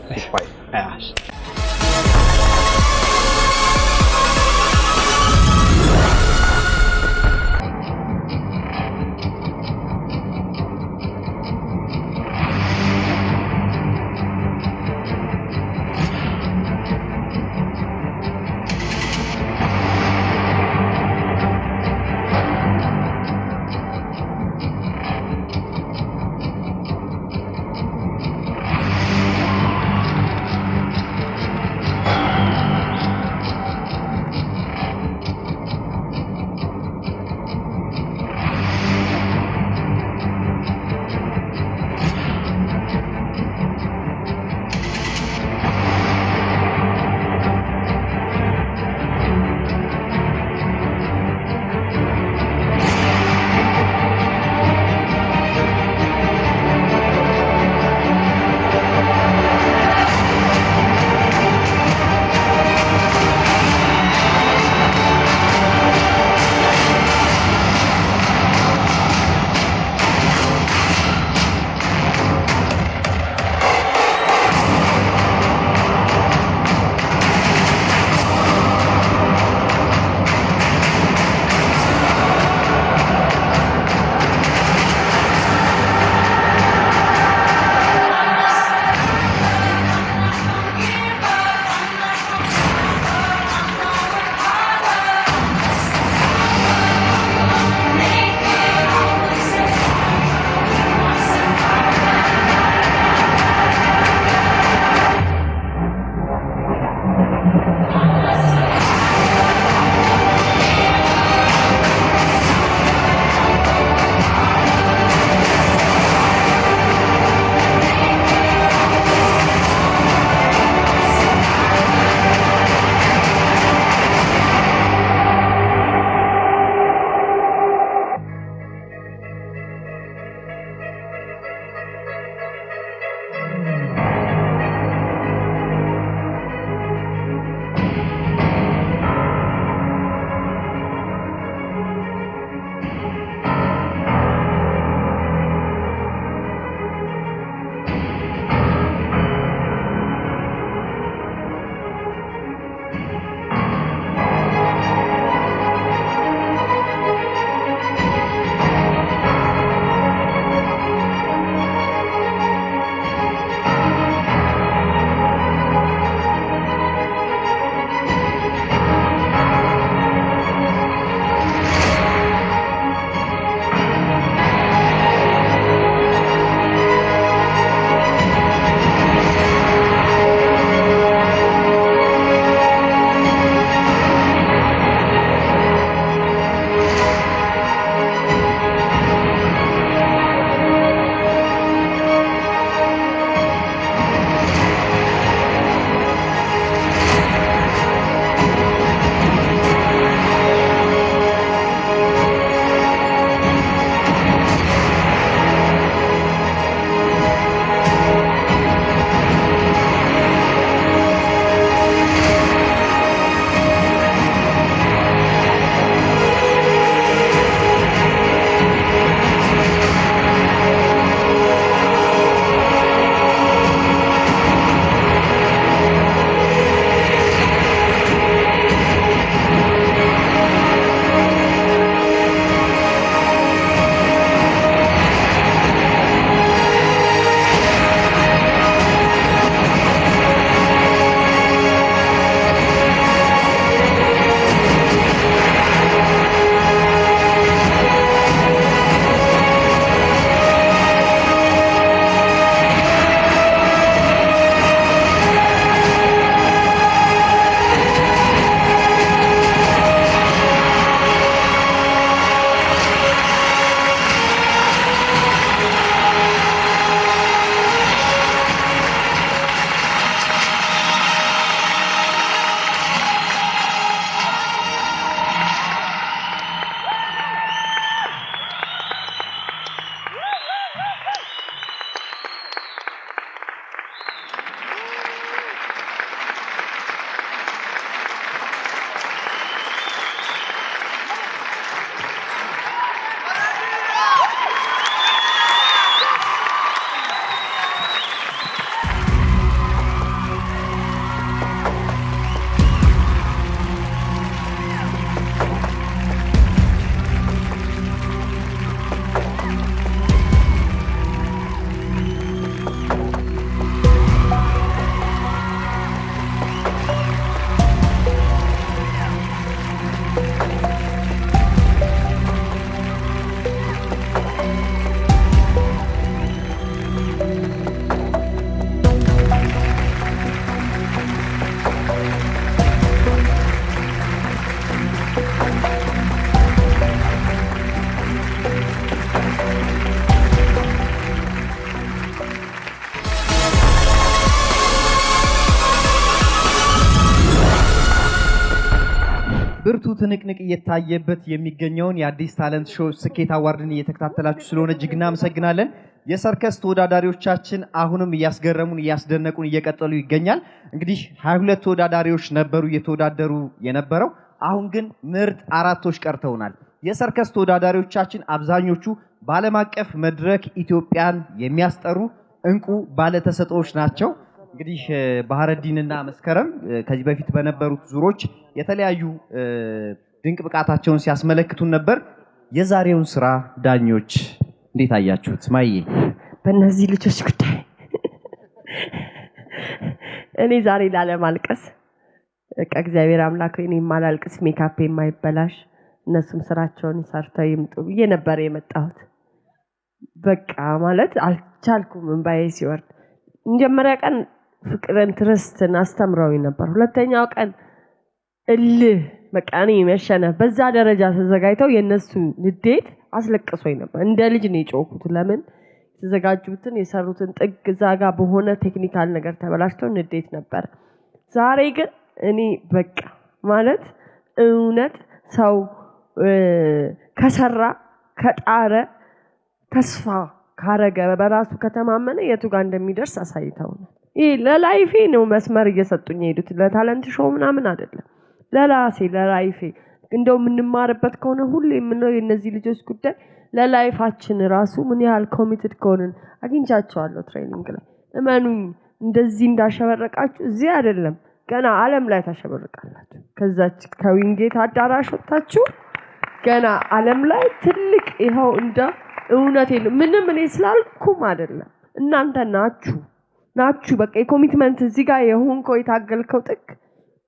ብርቱ ትንቅንቅ እየታየበት የሚገኘውን የአዲስ ታለንት ሾው ስኬት አዋርድን እየተከታተላችሁ ስለሆነ እጅግ እናመሰግናለን። የሰርከስ ተወዳዳሪዎቻችን አሁንም እያስገረሙን እያስደነቁን እየቀጠሉ ይገኛል። እንግዲህ 22 ተወዳዳሪዎች ነበሩ እየተወዳደሩ የነበረው። አሁን ግን ምርጥ አራቶች ቀርተውናል። የሰርከስ ተወዳዳሪዎቻችን አብዛኞቹ በዓለም አቀፍ መድረክ ኢትዮጵያን የሚያስጠሩ እንቁ ባለተሰጥኦዎች ናቸው። እንግዲህ ባህረዲንና መስከረም ከዚህ በፊት በነበሩት ዙሮች የተለያዩ ድንቅ ብቃታቸውን ሲያስመለክቱን ነበር። የዛሬውን ስራ ዳኞች እንዴት አያችሁት? ማዬ በእነዚህ ልጆች ጉዳይ እኔ ዛሬ ላለማልቀስ በቃ እግዚአብሔር አምላክ እኔ ማላልቅስ ሜካፕ የማይበላሽ እነሱም ስራቸውን ሰርተው ይምጡ ብዬ ነበር የመጣሁት። በቃ ማለት አልቻልኩም እንባዬ ሲወርድ። መጀመሪያ ቀን ፍቅርን ትረስትን አስተምረው ነበር። ሁለተኛው ቀን እልህ በቃ እኔ መሸነፍ በዛ ደረጃ ተዘጋጅተው የነሱ ንዴት አስለቅሶኝ ነበር። እንደ ልጅ ነው የጮኩት። ለምን ተዘጋጁትን የሰሩትን ጥግ ዛጋ በሆነ ቴክኒካል ነገር ተበላሽተው ንዴት ነበር። ዛሬ ግን እኔ በቃ ማለት እውነት ሰው ከሰራ ከጣረ ተስፋ ካረገ በራሱ ከተማመነ የቱ ጋር እንደሚደርስ አሳይተውናል። ይሄ ለላይፌ ነው መስመር እየሰጡኝ ሄዱት። ለታለንት ሾው ምናምን አይደለም። ለራሴ ለላይፌ እንደው የምንማርበት ከሆነ ሁሉ የምንለው የነዚህ ልጆች ጉዳይ ለላይፋችን ራሱ ምን ያህል ኮሚትድ ከሆነን አግኝቻቸዋለሁ ትሬኒንግ ላይ። እመኑኝ እንደዚህ እንዳሸበረቃችሁ እዚህ አይደለም ገና ዓለም ላይ ታሸበርቃላችሁ። ከዛች ከዊንጌት አዳራሽ ወጣችሁ ገና ዓለም ላይ ትልቅ ይኸው እንደ እውነት የለም። ምንም እኔ ስላልኩም አይደለም እናንተ ናችሁ በቃ የኮሚትመንት እዚህ ጋር የሆንከው የታገልከው ጥቅ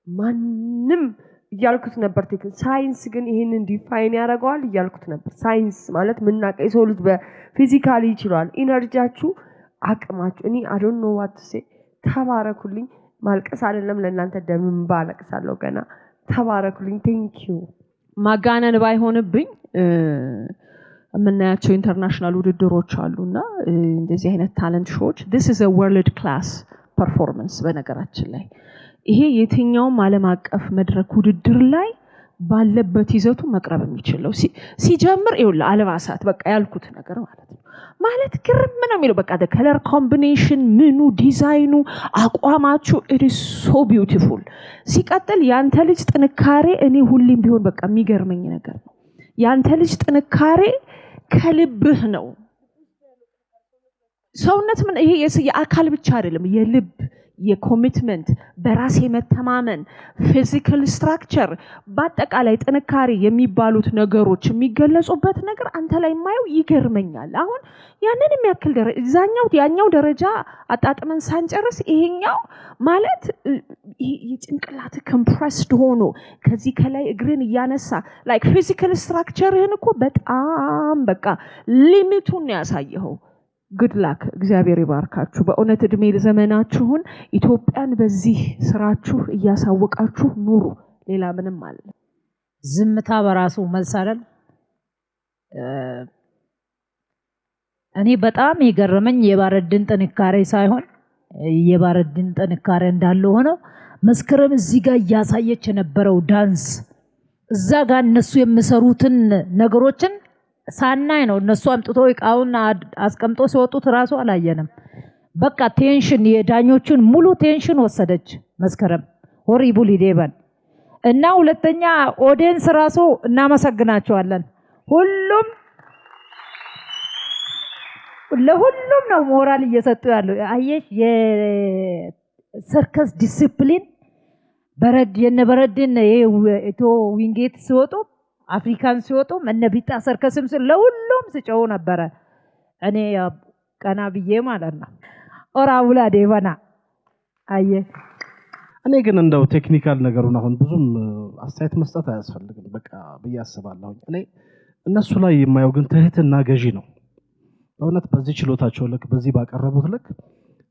ማንም እያልኩት ነበር። ሳይንስ ግን ይሄንን ዲፋይን ያደርገዋል እያልኩት ነበር። ሳይንስ ማለት ምናቀው የሰው ልጅ በፊዚካሊ ይችላል። ኢነርጂያችሁ አቅማችሁ እኔ I don't know what to say። ተባረኩልኝ። ማልቀስ አይደለም ለእናንተ ደምም ባለቅሳለሁ ገና። ተባረኩልኝ። ቴንክ ዩ። ማጋነን ባይሆንብኝ የምናያቸው ኢንተርናሽናል ውድድሮች አሉና እንደዚህ አይነት ታለንት ሾዎች this is a world class performance። በነገራችን ላይ ይሄ የትኛውም ዓለም አቀፍ መድረክ ውድድር ላይ ባለበት ይዘቱ መቅረብ የሚችለው ሲጀምር ይኸውልህ አልባሳት በቃ ያልኩት ነገር ማለት ነው። ማለት ግርም ነው የሚለው በቃ the color combination ምኑ ዲዛይኑ አቋማችሁ it is so beautiful። ሲቀጥል ያንተ ልጅ ጥንካሬ እኔ ሁሌም ቢሆን በቃ የሚገርመኝ ነገር ነው። ያንተ ልጅ ጥንካሬ ከልብህ ነው። ሰውነት ምን ይሄ የአካል ብቻ አይደለም የልብ የኮሚትመንት በራስ የመተማመን ፊዚካል ስትራክቸር በአጠቃላይ ጥንካሬ የሚባሉት ነገሮች የሚገለጹበት ነገር አንተ ላይ ማየው ይገርመኛል። አሁን ያንን የሚያክል ያኛው ደረጃ አጣጥመን ሳንጨርስ ይሄኛው ማለት የጭንቅላት ኮምፕረስድ ሆኖ ከዚህ ከላይ እግርን እያነሳ ላይክ ፊዚካል ስትራክቸርህን እኮ በጣም በቃ ሊሚቱን ያሳየው። good luck እግዚአብሔር ይባርካችሁ። በእውነት እድሜ ዘመናችሁን ኢትዮጵያን በዚህ ስራችሁ እያሳወቃችሁ ኑሩ። ሌላ ምንም አለ። ዝምታ በራሱ መልስ አይደል? እኔ በጣም የገረመኝ የባረድን ጥንካሬ ሳይሆን የባረድን ጥንካሬ እንዳለ ሆኖ መስከረም እዚህ ጋር እያሳየች የነበረው ዳንስ እዛ ጋር እነሱ የሚሰሩትን ነገሮችን ሳናይ ነው። እነሱ አምጥቶ እቃውን አስቀምጦ ሲወጡት ራሱ አላየንም። በቃ ቴንሽን የዳኞቹን ሙሉ ቴንሽን ወሰደች መስከረም ሆሪቡል ይደባል። እና ሁለተኛ ኦዲየንስ ራሱ እናመሰግናቸዋለን። ለሁሉም ነው ሞራል እየሰጡ ያለው። አየሽ የሰርከስ ዲሲፕሊን የነበረድን ኢትዮ ዊንጌት ሲወጡ አፍሪካን ሲወጡ እነቢጣ ሰርከስም ለሁሉም ሲጨው ነበረ። እኔ ቀና ብዬ ማለት ነው ኦራውላ ዴቫና አየ። እኔ ግን እንደው ቴክኒካል ነገሩን አሁን ብዙም አስተያየት መስጠት አያስፈልግም በቃ ብዬ አስባለሁ። እኔ እነሱ ላይ የማየው ግን ትህትና ገዢ ነው። በእውነት በዚህ ችሎታቸው ልክ በዚህ ባቀረቡት ልክ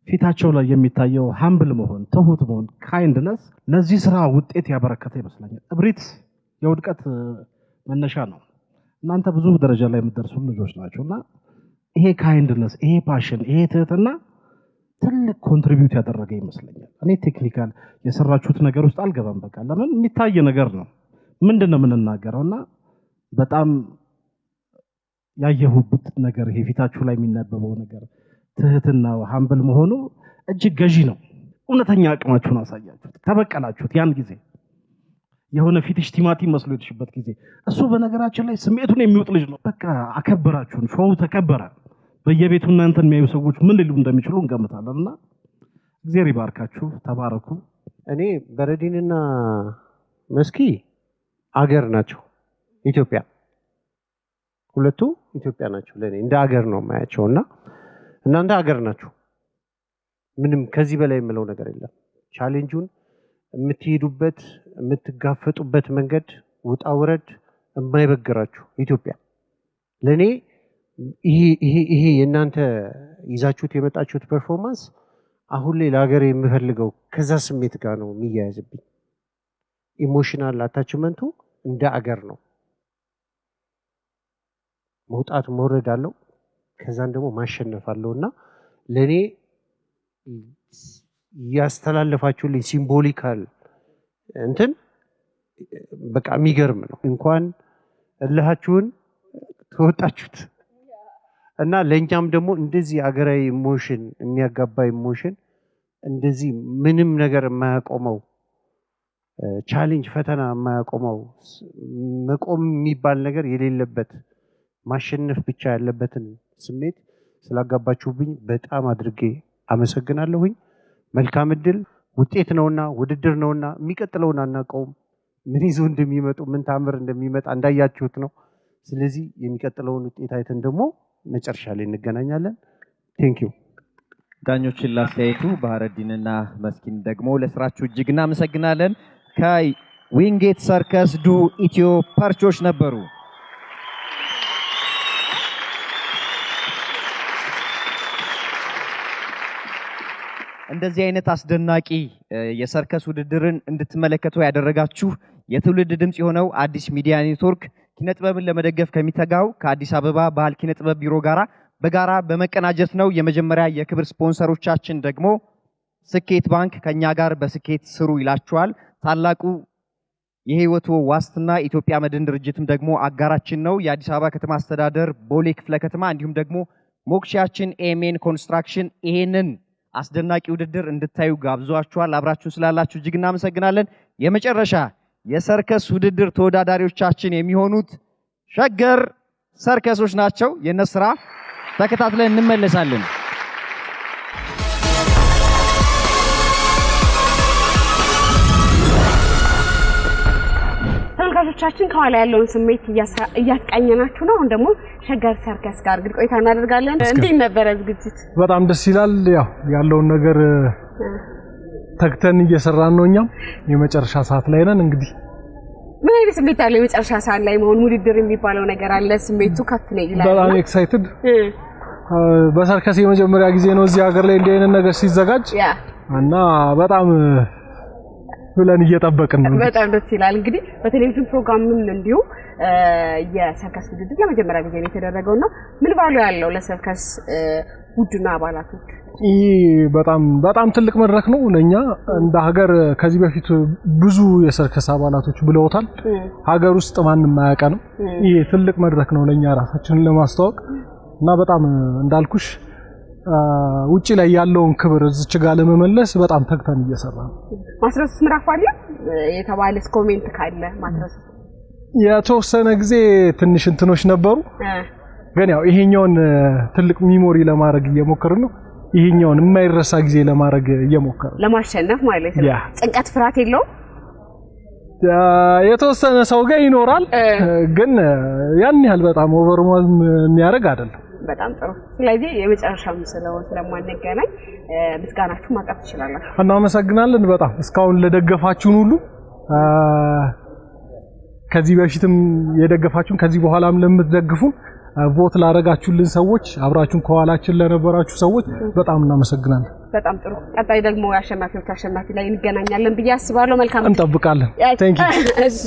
ፊታቸው ላይ የሚታየው ሃምብል መሆን ትሁት መሆን ካይንድነስ ለዚህ ስራ ውጤት ያበረከተ ይመስለኛል። እብሪት የውድቀት መነሻ ነው። እናንተ ብዙ ደረጃ ላይ የምትደርሱ ልጆች ናቸውና ይሄ ካይንድነስ ይሄ ፓሽን ይሄ ትህትና ትልቅ ኮንትሪቢዩት ያደረገ ይመስለኛል። እኔ ቴክኒካል የሰራችሁት ነገር ውስጥ አልገባም። በቃ ለምን የሚታይ ነገር ነው ምንድነው የምንናገረውና በጣም ያየሁበት ነገር ይሄ ፊታችሁ ላይ የሚነበበው ነገር ትህትናው ሃምብል መሆኑ እጅግ ገዢ ነው። እውነተኛ አቅማችሁን አሳያችሁት፣ ተበቀላችሁት። ያን ጊዜ የሆነ ፊትሽ ቲማቲም መስሎ የተሽበት ጊዜ እሱ በነገራችን ላይ ስሜቱን የሚውጥ ልጅ ነው። በቃ አከበራችሁን፣ ሾው ተከበረ። በየቤቱ እናንተን የሚያዩ ሰዎች ምን ሊሉ እንደሚችሉ እንገምታለንና እግዚአብሔር ይባርካችሁ፣ ተባረኩ። እኔ በረዲንና መስኪ አገር ናቸው። ኢትዮጵያ ሁለቱ ኢትዮጵያ ናቸው። ለኔ እንደ አገር ነው ማያቸውና እናንተ አገር ናችሁ። ምንም ከዚህ በላይ የምለው ነገር የለም። ቻሌንጁን የምትሄዱበት የምትጋፈጡበት መንገድ ውጣ ውረድ የማይበግራችሁ ኢትዮጵያ ለኔ ይሄ የእናንተ ይዛችሁት የመጣችሁት ፐርፎርማንስ አሁን ላይ ለሀገር የምፈልገው ከዛ ስሜት ጋር ነው የሚያያዝብኝ። ኢሞሽናል አታችመንቱ እንደ አገር ነው። መውጣት መውረድ አለው፣ ከዛን ደግሞ ማሸነፍ አለውና ለኔ ያስተላለፋችሁልኝ ሲምቦሊካል እንትን በቃ የሚገርም ነው። እንኳን እልሃችሁን ተወጣችሁት እና ለኛም ደግሞ እንደዚህ አገራዊ ኢሞሽን የሚያጋባ ኢሞሽን እንደዚህ ምንም ነገር የማያቆመው ቻሌንጅ ፈተና የማያቆመው መቆም የሚባል ነገር የሌለበት ማሸነፍ ብቻ ያለበትን ስሜት ስላጋባችሁብኝ በጣም አድርጌ አመሰግናለሁኝ። መልካም እድል። ውጤት ነውና ውድድር ነውና የሚቀጥለውን አናውቀውም። ምን ይዞ እንደሚመጡ ምን ታምር እንደሚመጣ እንዳያችሁት ነው። ስለዚህ የሚቀጥለውን ውጤት አይተን ደግሞ መጨረሻ ላይ እንገናኛለን። ቴንክ ዩ። ዳኞችን ላስተያየቱ፣ ባህረዲንና መስኪን ደግሞ ለስራችሁ እጅግ እናመሰግናለን። ከዊንጌት ሰርከስ ዱ ኢትዮ ፐርቾች ነበሩ። እንደዚህ አይነት አስደናቂ የሰርከስ ውድድርን እንድትመለከቱ ያደረጋችሁ የትውልድ ድምጽ የሆነው አዲስ ሚዲያ ኔትወርክ ኪነጥበብን ለመደገፍ ከሚተጋው ከአዲስ አበባ ባህል ኪነጥበብ ቢሮ ጋራ በጋራ በመቀናጀት ነው። የመጀመሪያ የክብር ስፖንሰሮቻችን ደግሞ ስኬት ባንክ ከኛ ጋር በስኬት ስሩ ይላችኋል። ታላቁ የህይወቱ ዋስትና ኢትዮጵያ መድን ድርጅትም ደግሞ አጋራችን ነው። የአዲስ አበባ ከተማ አስተዳደር ቦሌ ክፍለ ከተማ እንዲሁም ደግሞ ሞክሻችን ኤሜን ኮንስትራክሽን ይሄንን አስደናቂ ውድድር እንድታዩ ጋብዟችኋል። አብራችሁን ስላላችሁ እጅግ እናመሰግናለን። የመጨረሻ የሰርከስ ውድድር ተወዳዳሪዎቻችን የሚሆኑት ሸገር ሰርከሶች ናቸው። የነሱ ስራ ተከታትለን እንመለሳለን። ተመልካቾቻችን ከኋላ ያለውን ስሜት እያስቃኘናችሁ ነው። አሁን ደግሞ ሸገር ሰርከስ ጋር እንግዲህ ቆይታ እናደርጋለን። እንዴት ነበረ ዝግጅት? በጣም ደስ ይላል። ያለውን ነገር ተግተን እየሰራን ነው። እኛም የመጨረሻ ሰዓት ላይ ነን። እንግዲህ ምን አይነት ስሜት አለው? የመጨረሻ ሰዓት ላይ መሆን ውድድር የሚባለው ነገር አለ። ስሜቱ ከፍ ነው ይላል። በጣም ኤክሳይትድ። በሰርከስ የመጀመሪያ ጊዜ ነው እዚህ ሀገር ላይ እንዲህ አይነት ነገር ሲዘጋጅ እና በጣም ብለን እየጠበቅን ነው። በጣም ደስ ይላል። እንግዲህ በቴሌቪዥን ፕሮግራምም እንዲሁ የሰርከስ ውድድር ለመጀመሪያ ጊዜ ነው የተደረገውና ምን ባሉ ያለው ለሰርከስ ቡድን አባላቶች ይህ በጣም ትልቅ መድረክ ነው ለኛ እንደ ሀገር። ከዚህ በፊት ብዙ የሰርከስ አባላቶች ብለውታል። ሀገር ውስጥ ማንም ማያውቀንም። ይህ ትልቅ መድረክ ነው ለኛ ራሳችንን ለማስተዋወቅ እና በጣም እንዳልኩሽ ውጪ ላይ ያለውን ክብር እዚች ጋር ለመመለስ በጣም ተግተን እየሰራን ነው። ማስረስ ምራፍ አለ የተባለስ ኮሜንት ካለ ማድረስ የተወሰነ ጊዜ ትንሽ እንትኖች ነበሩ፣ ግን ያው ይሄኛውን ትልቅ ሚሞሪ ለማድረግ እየሞከርን ነው። ይሄኛውን የማይረሳ ጊዜ ለማድረግ እየሞከርን ለማሸነፍ ማለት ነው። ጭንቀት ፍርሃት የለውም። የተወሰነ ሰው ጋር ይኖራል፣ ግን ያን ያህል በጣም ኦቨርዋል የሚያደርግ አይደለም። በጣም ጥሩ። ስለዚህ የመጨረሻው ስለማንገናኝ ምስጋናችሁ ማቅረብ ትችላላችሁ። እናመሰግናለን በጣም እስካሁን ለደገፋችሁን ሁሉ፣ ከዚህ በፊትም የደገፋችሁን ከዚህ በኋላም ለምትደግፉን ቮት ላደረጋችሁልን ሰዎች፣ አብራችሁን ከኋላችን ለነበራችሁ ሰዎች በጣም እናመሰግናለን። በጣም ጥሩ። ቀጣይ ደግሞ የአሸናፊዎች አሸናፊ ላይ እንገናኛለን ብዬ አስባለሁ። መልካም እንጠብቃለን። ቴንክ ዩ። እሺ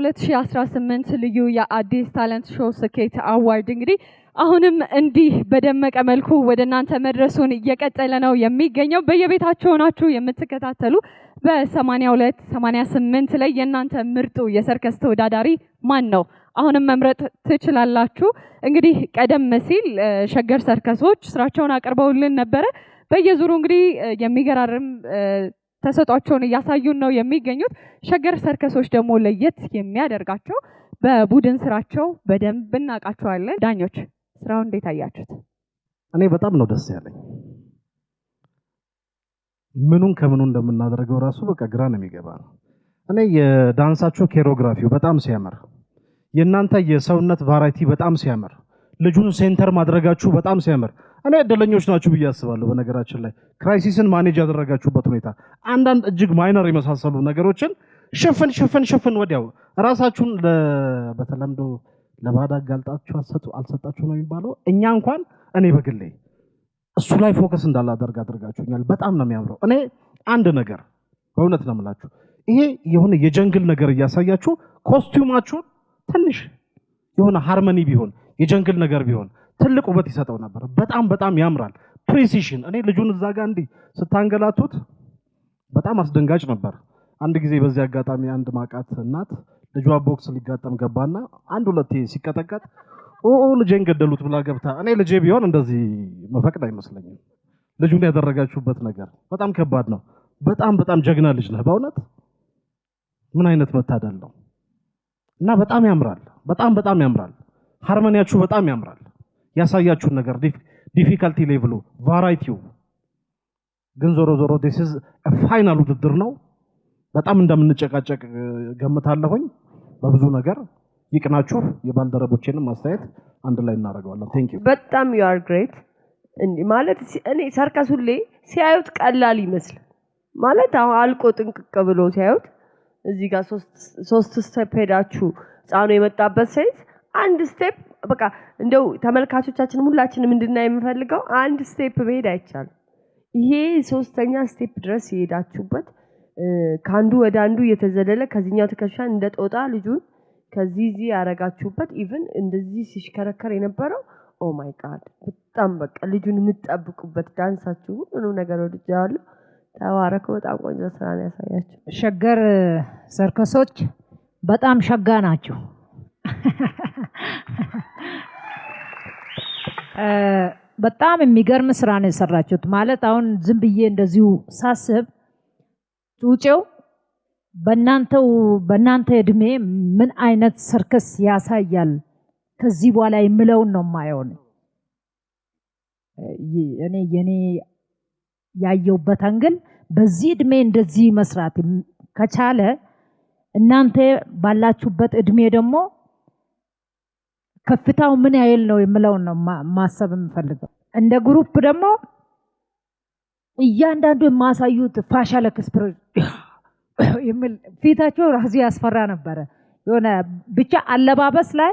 የ2018 ልዩ የአዲስ ታለንት ሾው ስኬት አዋርድ እንግዲህ አሁንም እንዲህ በደመቀ መልኩ ወደ እናንተ መድረሱን እየቀጠለ ነው የሚገኘው። በየቤታችሁ ሆናችሁ የምትከታተሉ በ82 88 ላይ የእናንተ ምርጡ የሰርከስ ተወዳዳሪ ማን ነው? አሁንም መምረጥ ትችላላችሁ። እንግዲህ ቀደም ሲል ሸገር ሰርከሶች ስራቸውን አቅርበውልን ነበረ። በየዙሩ እንግዲህ የሚገራርም ተሰጧቸውን እያሳዩን ነው የሚገኙት። ሸገር ሰርከሶች ደግሞ ለየት የሚያደርጋቸው በቡድን ስራቸው በደንብ እናውቃቸዋለን። ዳኞች ስራውን እንዴት አያችሁት? እኔ በጣም ነው ደስ ያለኝ። ምኑን ከምኑ እንደምናደርገው ራሱ በቃ ግራ ነው የሚገባ ነው። እኔ የዳንሳችሁ ኮሪዮግራፊው በጣም ሲያምር፣ የእናንተ የሰውነት ቫራይቲ በጣም ሲያምር፣ ልጁን ሴንተር ማድረጋችሁ በጣም ሲያምር፣ እኔ እድለኞች ናችሁ ብዬ አስባለሁ። በነገራችን ላይ ክራይሲስን ማኔጅ ያደረጋችሁበት ሁኔታ አንዳንድ እጅግ ማይነር የመሳሰሉ ነገሮችን ሽፍን ወዲያው ራሳችሁን በተለምዶ ለባዳ ጋልጣችሁ አልሰጣችሁ ነው የሚባለው። እኛ እንኳን እኔ በግሌ እሱ ላይ ፎከስ እንዳላደርግ አድርጋችሁኛል። በጣም ነው የሚያምረው። እኔ አንድ ነገር በእውነት ነው የምላችሁ፣ ይሄ የሆነ የጀንግል ነገር እያሳያችሁ ኮስቲዩማችሁን ትንሽ የሆነ ሃርመኒ ቢሆን የጀንግል ነገር ቢሆን ትልቅ ውበት ይሰጠው ነበር። በጣም ያምራል። ፕሪሲሽን እኔ ልጁን እዛ ጋር እንዲህ ስታንገላቱት በጣም አስደንጋጭ ነበር። አንድ ጊዜ በዚህ አጋጣሚ አንድ ማቃት እናት ልጇ ቦክስ ሊጋጠም ገባና አንድ ሁለቴ ሲቀጠቀጥ ልጄን ገደሉት ብላ ገብታ፣ እኔ ልጄ ቢሆን እንደዚህ መፈቅድ አይመስለኝም። ልጁን ያደረጋችሁበት ነገር በጣም ከባድ ነው። በጣም ጀግና ልጅ ነህ በእውነት ምን አይነት መታደል ነው። እና በጣም ያምራል። በጣም ያምራል። ሃርመኒያችሁ በጣም ያምራል። ያሳያችሁን ነገር ዲፊካልቲ ሌቭሉ ቫራይቲው ግን ዞሮ this is a final ውድድር ነው። በጣም እንደምንጨቃጨቅ ገምታለሁኝ። በብዙ ነገር ይቅናችሁ። የባልደረቦቼንም ማስተያየት አንድ ላይ እናደርገዋለን። ቴንክ ዩ። በጣም you are great። እንዴ ማለት እኔ ሰርከስ ሁሌ ሲያዩት ቀላል ይመስላል ማለት አሁን አልቆ ጥንቅቅ ብሎ ሲያዩት እዚህ ጋር ሶስት ስቴፕ ሄዳችሁ ጻኑ የመጣበት ሴት አንድ ስቴፕ በቃ እንደው ተመልካቾቻችን ሁላችንም እንድናይ የምፈልገው አንድ ስቴፕ መሄድ አይቻልም። ይሄ ሶስተኛ ስቴፕ ድረስ የሄዳችሁበት ካንዱ ወደ አንዱ የተዘለለ ከዚህኛው ተከሻን እንደ ጦጣ ልጁን ከዚህ ያረጋችሁበት ኢቭን እንደዚህ ሲሽከረከር የነበረው ኦ ማይ ጋድ በጣም በቃ ልጁን የምትጠብቁበት ዳንሳችሁ ሁሉንም ነገር ወድጃለሁ። ተባረኩ። በጣም ቆንጆ ስራ ነው ያሳያችሁ። ሸገር ሰርከሶች በጣም ሸጋ ናቸው። በጣም የሚገርም ስራ ነው የሰራችሁት። ማለት አሁን ዝም ብዬ እንደዚሁ ሳስብ ጩጬው በእናንተ እድሜ ምን አይነት ሰርከስ ያሳያል ከዚህ በኋላ የምለውን ነው የማየው። እኔ ያየውበት አንግል በዚህ እድሜ እንደዚህ መስራት ከቻለ እናንተ ባላችሁበት እድሜ ደግሞ ከፍታው ምን ያህል ነው የምለውን ነው ማሰብ የምፈልገው። እንደ ግሩፕ ደግሞ እያንዳንዱ የማሳዩት ፋሻል ኤክስፕሬሽን የሚል ፊታቸው ራሱ ያስፈራ ነበረ። የሆነ ብቻ አለባበስ ላይ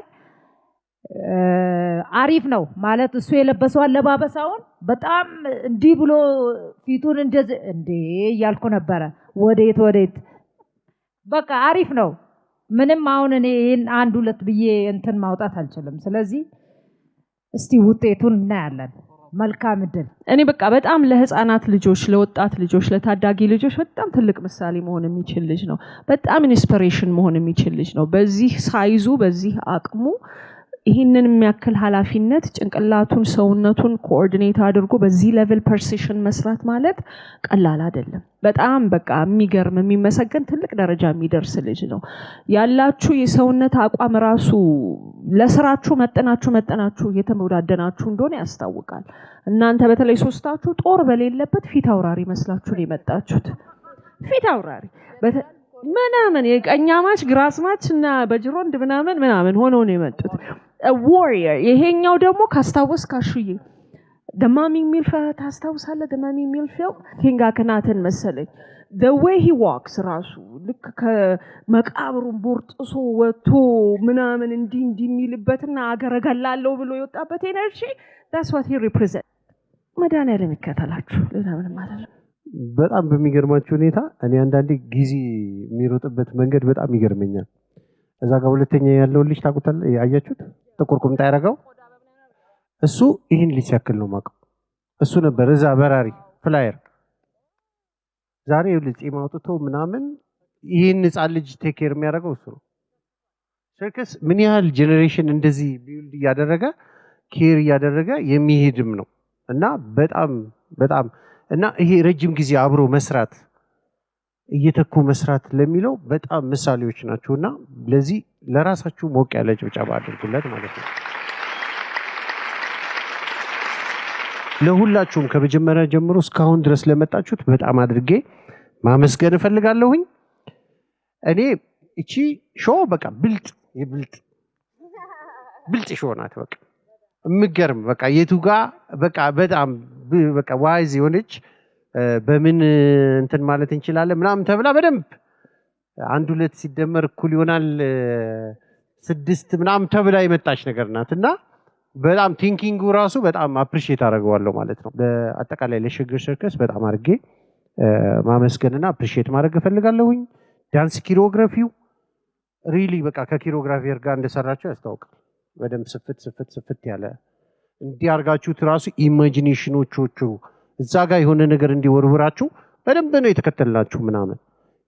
አሪፍ ነው ማለት እሱ የለበሰው አለባበስ አሁን በጣም እንዲህ ብሎ ፊቱን እንደዚህ እንዴ እያልኩ ነበረ። ወዴት በቃ አሪፍ ነው። ምንም አሁን እኔ አንድ ሁለት ብዬ እንትን ማውጣት አልችልም። ስለዚህ እስቲ ውጤቱን እናያለን። መልካም እድል። እኔ በቃ በጣም ለህፃናት ልጆች፣ ለወጣት ልጆች፣ ለታዳጊ ልጆች በጣም ትልቅ ምሳሌ መሆን የሚችል ልጅ ነው። በጣም ኢንስፒሬሽን መሆን የሚችል ልጅ ነው። በዚህ ሳይዙ በዚህ አቅሙ ይህንን የሚያክል ኃላፊነት ጭንቅላቱን ሰውነቱን ኮኦርዲኔት አድርጎ በዚህ ሌቭል ፐርሲሽን መስራት ማለት ቀላል አይደለም። በጣም በቃ የሚገርም የሚመሰገን ትልቅ ደረጃ የሚደርስ ልጅ ነው። ያላችሁ የሰውነት አቋም ራሱ ለስራችሁ መጠናችሁ የተመወዳደናችሁ እንደሆነ ያስታውቃል። እናንተ በተለይ ሶስታችሁ ጦር በሌለበት ፊት አውራሪ መስላችሁ ነው የመጣችሁት። ፊት አውራሪ ምናምን የቀኛማች ግራስማች እና በጅሮንድ ምናምን ሆነው ነው የመጡት። ዋሪየር ይሄኛው ደግሞ ካስታወስ ካሹዬ ደማሚ የሚል ታስታውሳለህ? ደማሚ የሚል ፊልም ኪንግ አክናተን መሰለኝ። the way he walks ራሱ ልክ ከመቃብሩን ቦርጥሶ ወጥቶ ምናምን እንዲህ የሚልበትና አገረገላለሁ ብሎ የወጣበት ኤነርጂ that's what he represents። መድኃኒዓለም ይከተላችሁ። ሌላ ምንም አይደለም። በጣም በሚገርማችሁ ሁኔታ እኔ አንዳንዴ ጊዜ የሚሮጥበት መንገድ በጣም ይገርመኛል። እዛ ጋር ሁለተኛ ያለው ልጅ ታውቁታል አያችሁት ጥቁር ቁምጣ ያደረገው እሱ ይሄን ልጅ ያክል ነው ማቀው እሱ ነበር እዛ በራሪ ፍላየር ዛሬ ልጅ ማውጥቶ ምናምን ይሄን ህፃን ልጅ ቴክ ኬር የሚያደርገው እሱ ነው ሰርከስ ምን ያህል ጄነሬሽን እንደዚህ ቢልድ ያደረገ ኬር ያደረገ የሚሄድም ነው እና በጣም እና ይሄ ረጅም ጊዜ አብሮ መስራት እየተኩ መስራት ለሚለው በጣም ምሳሌዎች ናቸውና ለዚህ ለራሳችሁ ሞቅ ያለ ጭብጨባ አድርጉለት ማለት ነው ለሁላችሁም ከመጀመሪያ ጀምሮ እስካሁን ድረስ ለመጣችሁት በጣም አድርጌ ማመስገን እፈልጋለሁኝ እኔ እቺ ሾው በቃ ብልጥ ሾው ናት በቃ ምገርም በቃ የቱጋ በቃ በጣም በቃ ዋይዝ የሆነች በምን እንትን ማለት እንችላለን ምናምን ተብላ በደንብ 1 2 ሲደመር እኩል ይሆናል 6 ምናምን ተብላ የመጣች ነገር ናትና በጣም ቲንኪንጉ ራሱ በጣም አፕሪሺየት አደርገዋለሁ ማለት ነው በአጠቃላይ ለሸገር ሰርከስ በጣም አድርጌ ማመስገንና አፕሪሺየት ማድረግ እፈልጋለሁኝ ዳንስ ኪሮግራፊው ሪሊ በቃ ከኪሮግራፊር ጋር እንደሰራቸው ያስታውቃል በደንብ ስፍት ያለ እንዲያርጋችሁት ራሱ ኢማጂኔሽኖቹ እዛ ጋር የሆነ ነገር እንዲወርውራችሁ በደንብ ነው የተከተላችሁ ምናምን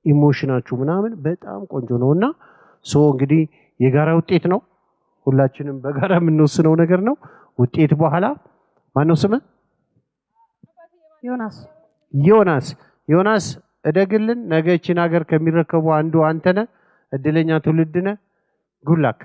ኢሞሽናችሁ ምናምን በጣም ቆንጆ ነውና ሶ እንግዲህ የጋራ ውጤት ነው ሁላችንም በጋራ የምንወስነው ነገር ነው ውጤት በኋላ ማን ነው ስም ዮናስ እደግልን ነገችን ሀገር ከሚረከቡ አንዱ አንተነ እድለኛ ትውልድነ ጉላክ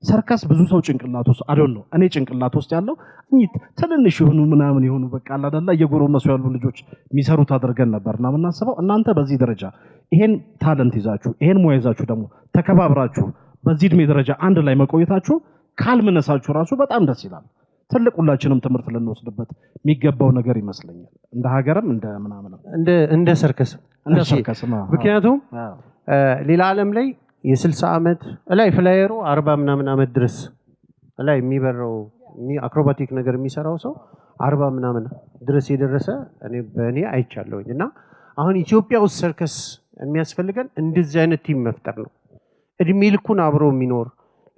ሰርከስ ብዙ ሰው ጭንቅላት ውስጥ አይደል ነው እኔ ጭንቅላት ውስጥ ያለው እኚህ ትንንሽ የሆኑ ምናምን የሆኑ በቃ አላደላ እየጎረመሱ ያሉ ልጆች የሚሰሩት አድርገን ነበርና ምናስበው እናንተ በዚህ ደረጃ ይሄን ታለንት ይዛችሁ ይሄን ሙያ ይዛችሁ ደግሞ ተከባብራችሁ በዚህ እድሜ ደረጃ አንድ ላይ መቆየታችሁ ካልምነሳችሁ ራሱ በጣም ደስ ይላል ትልቅ ሁላችንም ትምህርት ልንወስድበት የሚገባው ነገር ይመስለኛል እንደ ሀገርም እንደ ምናምን እንደ ሰርከስ ምክንያቱም ሌላ ዓለም ላይ የ60 ዓመት ላይ ፍላየሩ 40 ምናምን ዓመት ድረስ ላይ የሚበረው አክሮባቲክ ነገር የሚሰራው ሰው 40 ምናምን ድረስ የደረሰ በእኔ አይቻለሁኝና አሁን ኢትዮጵያ ውስጥ ሰርከስ የሚያስፈልገን እንደዚህ አይነት ቲም መፍጠር ነው እድሜ ልኩን አብሮ የሚኖር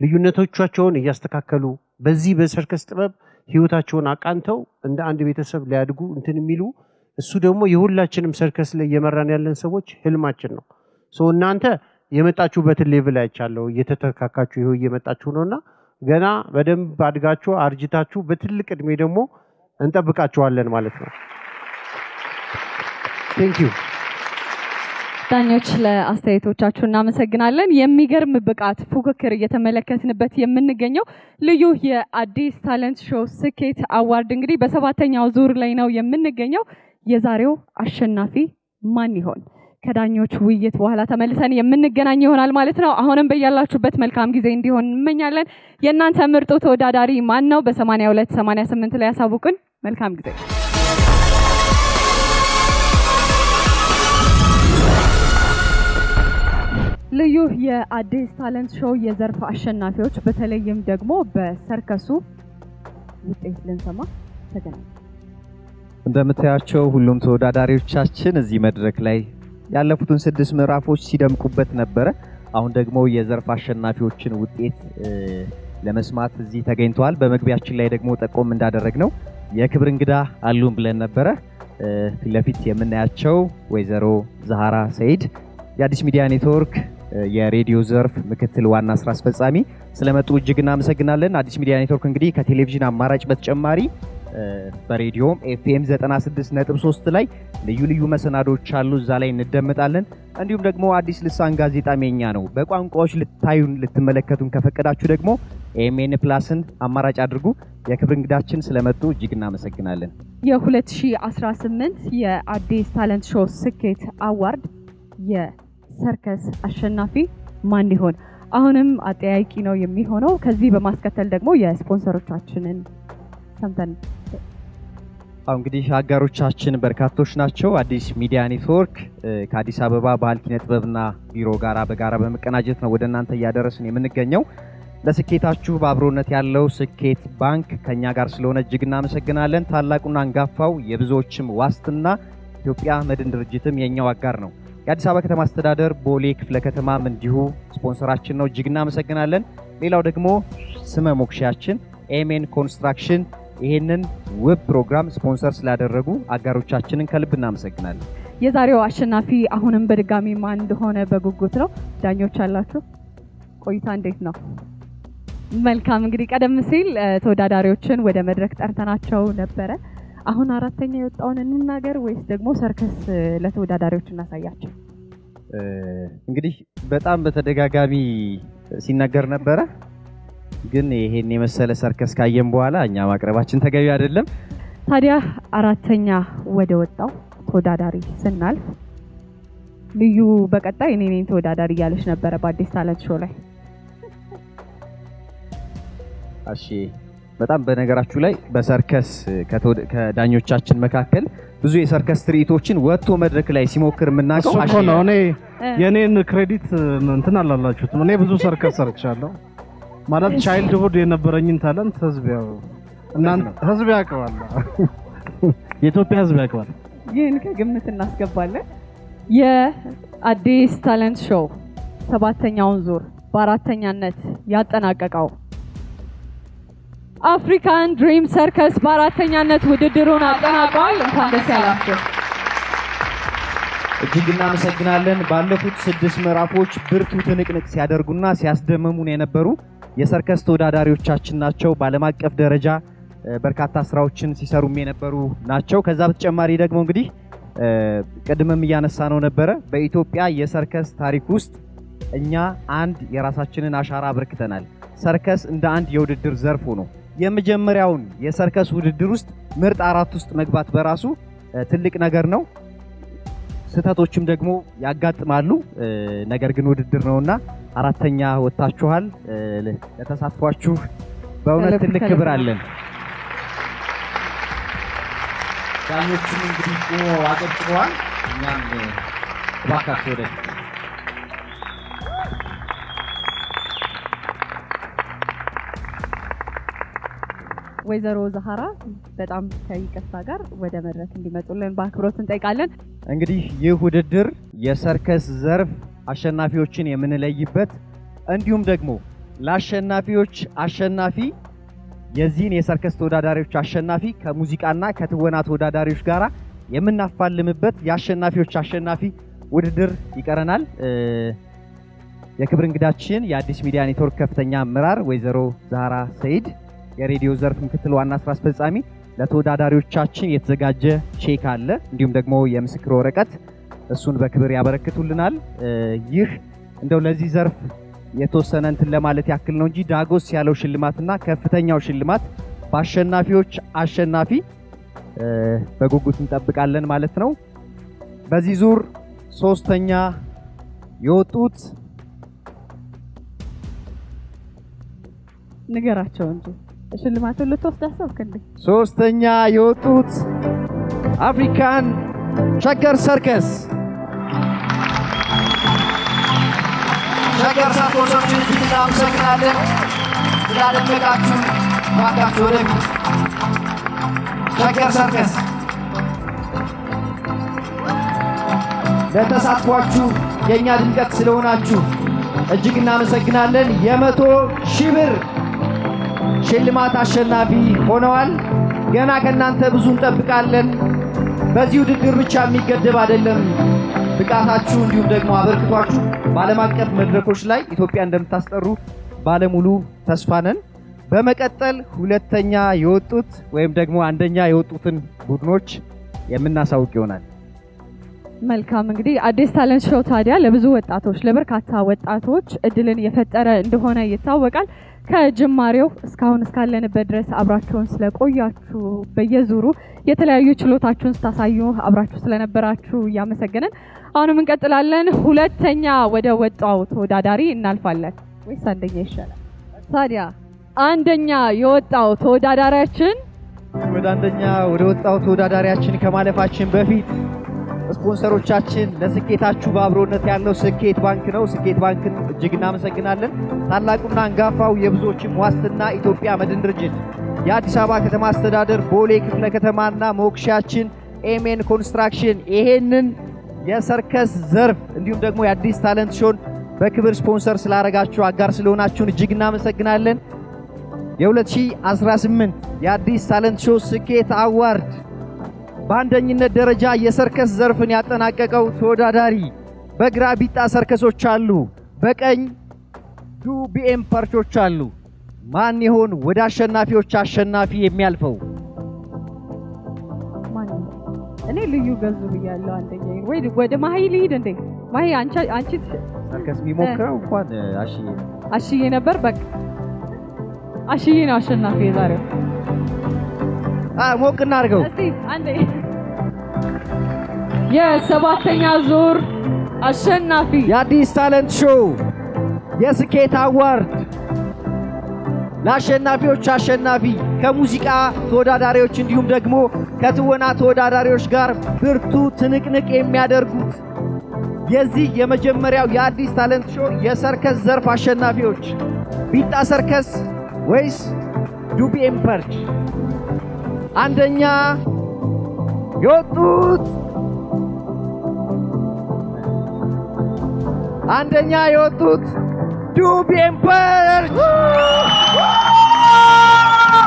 ልዩነቶቻቸውን እያስተካከሉ በዚህ በሰርከስ ጥበብ ህይወታቸውን አቃንተው እንደ አንድ ቤተሰብ ሊያድጉ እንትን የሚሉ እሱ ደግሞ የሁላችንም ሰርከስ ላይ የመራን ያለን ሰዎች ህልማችን ነው ሶ እናንተ የመጣችሁበትን ሌቭል አይቻለው እየተተካካችሁ ይሄው እየመጣችሁ ነውና ገና በደንብ አድጋችሁ አርጅታችሁ በትልቅ እድሜ ደግሞ እንጠብቃችኋለን ማለት ነው ቴንክ ዩ ዳኞች ለአስተያየቶቻችሁ እናመሰግናለን የሚገርም ብቃት ፉክክር እየተመለከትንበት የምንገኘው ልዩ የአዲስ ታለንት ሾው ስኬት አዋርድ እንግዲህ በ7ኛው ዙር ላይ ነው የምንገኘው የዛሬው አሸናፊ ማን ይሆን ከዳኞች ውይይት በኋላ ተመልሰን የምንገናኝ ይሆናል ማለት ነው አሁንም በያላችሁበት መልካም ጊዜ እንዲሆን እንመኛለን የእናንተ ምርጡ ተወዳዳሪ ማን ነው በ82 88 ላይ ያሳውቁን መልካም ጊዜ ልዩ የአዲስ ታለንት ሾው የዘርፍ አሸናፊዎች በተለይም ደግሞ በሰርከሱ ውጤት ልንሰማ ተገናኘን እንደምታያቸው ሁሉም ተወዳዳሪዎቻችን እዚህ መድረክ ላይ ያለፉትን 6 ምዕራፎች ሲደምቁበት ነበረ አሁን ደግሞ የዘርፍ አሸናፊዎችን ውጤት ለመስማት እዚህ ተገኝተዋል በመግቢያችን ላይ ደግሞ ጠቆም እንዳደረግነው የክብር እንግዳ አሉን ብለን ነበረ ፊትለፊት የምናያቸው ወይዘሮ ዛሃራ ሰይድ የአዲስ ሚዲያ ኔትወርክ የሬዲዮ ዘርፍ ምክትል ዋና ስራ አስፈጻሚ ስለመጡ እጅግ እናመሰግናለን አዲስ ሚዲያ ኔትወርክ እንግዲህ ከቴሌቪዥን አማራጭ በተጨማሪ በሬዲዮም ኤፍኤም 96.3 ላይ ልዩ መሰናዶች አሉ እዛ ላይ እንደመጣለን እንዲሁም ደግሞ አዲስ ልሳን ጋዜጣ የኛ ነው በቋንቋዎች ልታዩን ልትመለከቱን ከፈቀዳችሁ ደግሞ ኤምኤን ፕላስን አማራጭ አድርጉ የክብር እንግዳችን ስለመጡ እጅግ እናመሰግናለን የ2018 የአዲስ ታለንት ሾው ስኬት አዋርድ የሰርከስ አሸናፊ ማን ይሆን አሁንም አጠያቂ ነው የሚሆነው ከዚህ በማስከተል ደግሞ የስፖንሰሮቻችንን ሰምተን እንግዲህ አጋሮቻችን በርካቶች ናቸው አዲስ ሚዲያ ኔትወርክ ከአዲስ አበባ ባህል ኪነ ጥበብና ቢሮ ጋራ በጋራ በመቀናጀት ነው ወደ እናንተ ያደረስን የምንገኘው ለስኬታችሁ በአብሮነት ያለው ስኬት ባንክ ከኛ ጋር ስለሆነ እጅግ እናመሰግናለን ታላቁና አንጋፋው የብዙዎችም ዋስትና ኢትዮጵያ መድን ድርጅትም የኛው አጋር ነው የአዲስ አበባ ከተማ አስተዳደር ቦሌ ክፍለ ከተማም እንዲሁ ስፖንሰራችን ነው። እጅግ እናመሰግናለን። ሌላው ደግሞ ስመ ሞክሻችን ኤሜን ኮንስትራክሽን ይሄንን ውብ ፕሮግራም ስፖንሰር ስላደረጉ አጋሮቻችንን ከልብ እናመሰግናለን። የዛሬው አሸናፊ አሁንም በድጋሚ ማን እንደሆነ በጉጉት ነው። ዳኞች አላችሁ? ቆይታ እንዴት ነው? መልካም እንግዲህ ቀደም ሲል ተወዳዳሪዎችን ወደ መድረክ ጠርተናቸው ነበረ። አሁን አራተኛ የወጣውን እንናገር ወይስ ደግሞ ሰርከስ ለተወዳዳሪዎች እናሳያቸው? እንግዲህ በጣም በተደጋጋሚ ሲነገር ነበረ፣ ግን ይሄን የመሰለ ሰርከስ ካየን በኋላ እኛ ማቅረባችን ተገቢ አይደለም። ታዲያ አራተኛ ወደ ወጣው ተወዳዳሪ ስናልፍ ልዩ በቀጣይ እኔ ነኝ ተወዳዳሪ እያለች ነበረ በአዲስ ታለንት ሾው ላይ። እሺ በጣም በነገራችሁ ላይ በሰርከስ ከዳኞቻችን መካከል ብዙ የሰርከስ ትርኢቶችን ወጥቶ መድረክ ላይ ሲሞክር የምናውቀው እሱ ነው። እኔ የኔን ክሬዲት እንትን አላላችሁትም። እኔ ብዙ ሰርከስ ሰርቻለሁ ማለት ቻይልድሁድ የነበረኝን ታለንት ህዝብ ያውቀዋል፣ የኢትዮጵያ ህዝብ ያውቀዋል። ይህን ከግምት እናስገባለን። የአዲስ ታለንት ሾው 7ኛውን ዙር በአራተኛነት ያጠናቀቀው አፍሪካን ድሪም ሰርከስ በአራተኛነት ውድድሩን አጠናቋል። እንኳን ደስ ያላችሁ። እጅግ እናመሰግናለን። ባለፉት 6 ምዕራፎች ብርቱ ትንቅንቅ ሲያደርጉና ሲያስደምሙን የነበሩ የሰርከስ ተወዳዳሪዎቻችን ናቸው። በዓለም አቀፍ ደረጃ በርካታ ስራዎችን ሲሰሩም የነበሩ ናቸው። ከዛ በተጨማሪ ደግሞ እንግዲህ ቅድምም እያነሳ ነው ነበረ በኢትዮጵያ የሰርከስ ታሪክ ውስጥ እኛ አንድ የራሳችንን አሻራ አበርክተናል። ሰርከስ እንደ አንድ የውድድር ዘርፍ ነው። የመጀመሪያውን የሰርከስ ውድድር ውስጥ ምርጥ 4 ውስጥ መግባት በራሱ ትልቅ ነገር ነው። ስህተቶችም ደግሞ ያጋጥማሉ። ነገር ግን ውድድር ነውና አራተኛ ወጣችኋል። ለተሳትፏችሁ በእውነት ትልቅ ክብር አለን። ዳኞቹም እንግዲህ አጨብጭበዋል። እኛም እባካችሁ ወደ ወይዘሮ ዛሃራ በጣም ከይቅርታ ጋር ወደ መድረክ እንዲመጡልን በአክብሮት እንጠይቃለን። እንግዲህ ይህ ውድድር የሰርከስ ዘርፍ አሸናፊዎችን የምንለይበት እንዲሁም ደግሞ ለአሸናፊዎች አሸናፊ የዚህን የሰርከስ ተወዳዳሪዎች አሸናፊ ከሙዚቃና ከትወና ተወዳዳሪዎች ጋር የምናፋልምበት የአሸናፊዎች አሸናፊ ውድድር ይቀረናል። የክብር እንግዳችን የአዲስ ሚዲያ ኔትወርክ ከፍተኛ አመራር ወይዘሮ ዛሃራ ሰይድ የሬዲዮ ዘርፍ ምክትል ዋና ስራ አስፈጻሚ ለተወዳዳሪዎቻችን የተዘጋጀ ቼክ አለ፣ እንዲሁም ደግሞ የምስክር ወረቀት እሱን በክብር ያበረክቱልናል። ይህ እንደው ለዚህ ዘርፍ የተወሰነ እንትን ለማለት ያክል ነው እንጂ ዳጎስ ያለው ሽልማትና ከፍተኛው ሽልማት በአሸናፊዎች አሸናፊ በጉጉት እንጠብቃለን ማለት ነው። በዚህ ዙር 3ኛ የወጡት ንገራቸው እንጂ ሽልማቱን ልትወስድ አሰብክ እንዴ? 3ኛ የወጡት አፍሪካን ሸገር ሰርከስ ሸገር ሰርከሶችን እናመሰግናለን ስላደመቃችሁ። እባካችሁ ወደፊት ሸገር ሰርከስ ለተሳትፏችሁ የኛ ድምቀት ስለሆናችሁ እጅግ እናመሰግናለን። የ100,000 ብር ሽልማት አሸናፊ ሆነዋል። ገና ከናንተ ብዙ እንጠብቃለን። በዚህ ውድድር ብቻ የሚገደብ አይደለም። ብቃታችሁ እንዲሁም ደግሞ አበርክቷችሁ በዓለም አቀፍ መድረኮች ላይ ኢትዮጵያ እንደምታስጠሩ ባለሙሉ ተስፋ ነን። በመቀጠል 2ኛ የወጡት ወይም ደግሞ 1ኛ የወጡትን ቡድኖች የምናሳውቅ ይሆናል። መልካም እንግዲህ አዲስ ታለንት ሾው ታዲያ ለብዙ ወጣቶች ለበርካታ ወጣቶች እድልን የፈጠረ እንደሆነ ይታወቃል። ከጅማሬው እስካሁን እስካለንበት ድረስ አብራችሁን ስለቆያችሁ በየዙሩ የተለያዩ ችሎታችሁን ስታሳዩ አብራችሁ ስለነበራችሁ እያመሰገንን አሁንም እንቀጥላለን። 2ኛ ወደ ወጣው ተወዳዳሪ እናልፋለን ወይስ 1ኛ ይሻላል? ታዲያ 1ኛ የወጣው ተወዳዳሪያችን ወደ 1ኛ ወደ ወጣው ተወዳዳሪያችን ከማለፋችን በፊት ስፖንሰሮቻችን ለስኬታችሁ በአብሮነት ያለው ስኬት ባንክ ነው። ስኬት ባንክን እጅግ እናመሰግናለን። ታላቁና አንጋፋው የብዙዎችም ዋስትና ኢትዮጵያ መድን ድርጅት፣ የአዲስ አበባ ከተማ አስተዳደር ቦሌ ክፍለ ከተማና ሞክሻችን ኤሜን ኮንስትራክሽን ይሄንን የሰርከስ ዘርፍ እንዲሁም ደግሞ የአዲስ ታለንት ሾውን በክብር ስፖንሰር ስላረጋችሁ አጋር ስለሆናችሁን እጅግ እናመሰግናለን። የ2018 የአዲስ ታለንት ሾው ስኬት አዋርድ በአንደኝነት ደረጃ የሰርከስ ዘርፍን ያጠናቀቀው ተወዳዳሪ በግራ ቢጣ ሰርከሶች አሉ፣ በቀኝ ዱቢኤም ፐርቾች አሉ። ማን ይሆን ወደ አሸናፊዎች አሸናፊ የሚያልፈው? እኔ ልዩ ገዙ ብያለሁ አንደኛ። ወይ ወደ ማሂ ልሂድ እንዴ? ማሂ አንቺ ሰርከስ የሚሞክረው እንኳን አሽዬ ነበር። በቃ አሽዬ ነው አሸናፊ የዛሬው። ሞቅ እናድርገው እስቲ አንዴ። የሰባተኛ ዙር አሸናፊ የአዲስ ታለንት ሾው የስኬት አዋርድ ለአሸናፊዎች አሸናፊ ከሙዚቃ ተወዳዳሪዎች እንዲሁም ደግሞ ከትወና ተወዳዳሪዎች ጋር ብርቱ ትንቅንቅ የሚያደርጉት የዚህ የመጀመሪያው የአዲስ ታለንት ሾው የሰርከስ ዘርፍ አሸናፊዎች ቢጣ ሰርከስ ወይስ ዱቢኤም ፐርች? አንደኛ የወጡት ዱቢኤም ፐርች።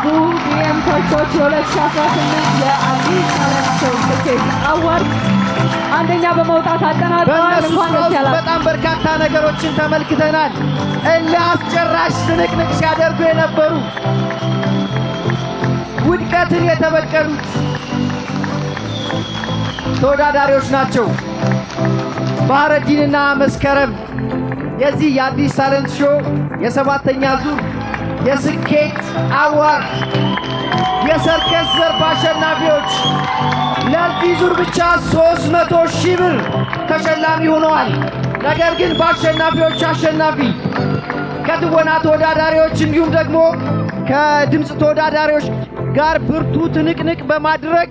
ዱቢኤም ፐርቾች የ2018 የአዲስ ታለንት ሾው ስኬት አዋርድ አንደኛ በመውጣት አጠናቀዋል። እንኳን ደስ ያላችሁ። በጣም በርካታ ነገሮችን ተመልክተናል። ለአስጨራሽ ትንቅንቅ ሲያደርጉ የነበሩ ውድቀትን የተበቀሉት ተወዳዳሪዎች ናቸው። ባህረዲንና መስከረም የዚህ የአዲስ ታለንት ሾው የሰባተኛ ዙር የስኬት አዋርድ የሰርከስ ዘርፍ አሸናፊዎች ለዚህ ዙር ብቻ 300,000 ብር ተሸላሚ ሆነዋል። ነገር ግን በአሸናፊዎች አሸናፊ ከትወና ተወዳዳሪዎች እንዲሁም ደግሞ ከድምፅ ተወዳዳሪዎች ጋር ብርቱ ትንቅንቅ በማድረግ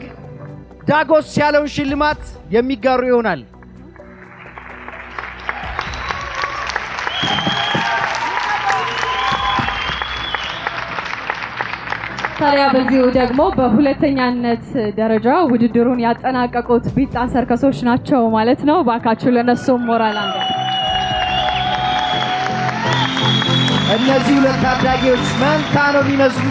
ዳጎስ ያለውን ሽልማት የሚጋሩ ይሆናል። ታዲያ በዚሁ ደግሞ በሁለተኛነት ደረጃ ውድድሩን ያጠናቀቁት ቢጣ ሰርከሶች ናቸው ማለት ነው። ባካችሁ ለነሱ ሞራል አንደ እነዚህ ሁለት ታዳጊዎች መንታ ነው የሚመስሉ።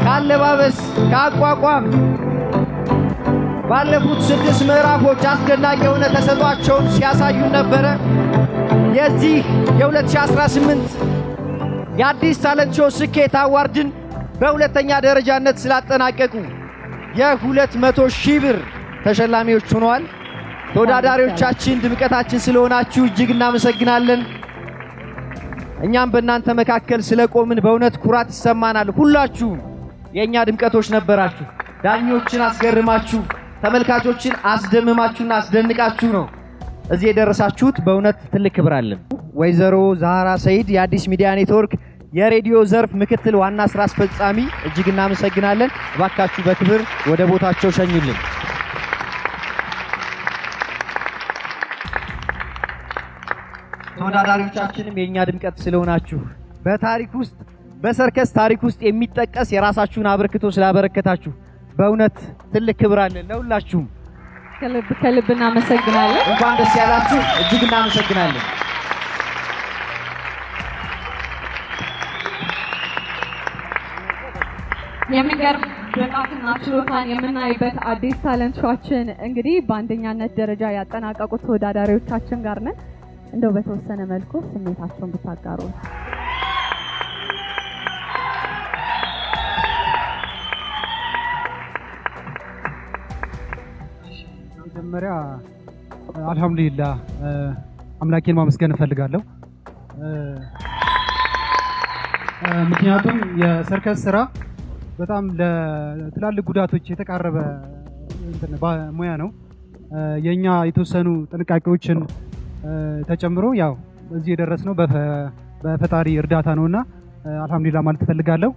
ካለባበስ ከአቋቋም ባለፉት 6 ምዕራፎች አስደናቂ የሆነ ተሰጧቸውን ሲያሳዩ ነበረ። የዚህ የ2018 የአዲስ ታለንት ሾው ስኬት አዋርድን በሁለተኛ ደረጃነት ስላጠናቀቁ የ200,000 ብር ተሸላሚዎች ሆነዋል። ተወዳዳሪዎቻችን ድምቀታችን ስለሆናችሁ እጅግ እናመሰግናለን። እኛም በእናንተ መካከል ስለቆምን በእውነት ኩራት ይሰማናል። ሁላችሁም የእኛ ድምቀቶች ነበራችሁ። ዳኞችን አስገርማችሁ፣ ተመልካቾችን አስደምማችሁና አስደንቃችሁ ነው እዚህ የደረሳችሁት። በእውነት ትልቅ ክብር አለን። ወይዘሮ ዛህራ ሰይድ የአዲስ ሚዲያ ኔትወርክ የሬዲዮ ዘርፍ ምክትል ዋና ስራ አስፈጻሚ እጅግ እናመሰግናለን። እባካችሁ በክብር ወደ ቦታቸው ሸኙልን። ተወዳዳሪዎቻችንም የኛ ድምቀት ስለሆናችሁ በታሪክ ውስጥ በሰርከስ ታሪክ ውስጥ የሚጠቀስ የራሳችሁን አበርክቶ ስላበረከታችሁ በእውነት ትልቅ ክብር አለን ለሁላችሁም። ከልብ እናመሰግናለን። እንኳን ደስ ያላችሁ። እጅግ እናመሰግናለን። የሚገርም ብቃትና ችሎታን የምናይበት አዲስ ታለንት ሾዋችን እንግዲህ በአንደኛነት ደረጃ ያጠናቀቁት ተወዳዳሪዎቻችን ጋር ነን። እንደው በተወሰነ መልኩ ስሜታቸውን ብታጋሩ። መጀመሪያ አልሐምዱሊላህ አምላኬን ማመስገን እፈልጋለሁ። ምክንያቱም የሰርከስ ስራ በጣም ለትላልቅ ጉዳቶች የተቃረበ ሙያ ነው። የኛ የተወሰኑ ጥንቃቄዎችን ተጨምሮ ያው እዚህ የደረስነው በፈጣሪ እርዳታ ነውና አልሐምዱሊላህ ማለት እፈልጋለሁ።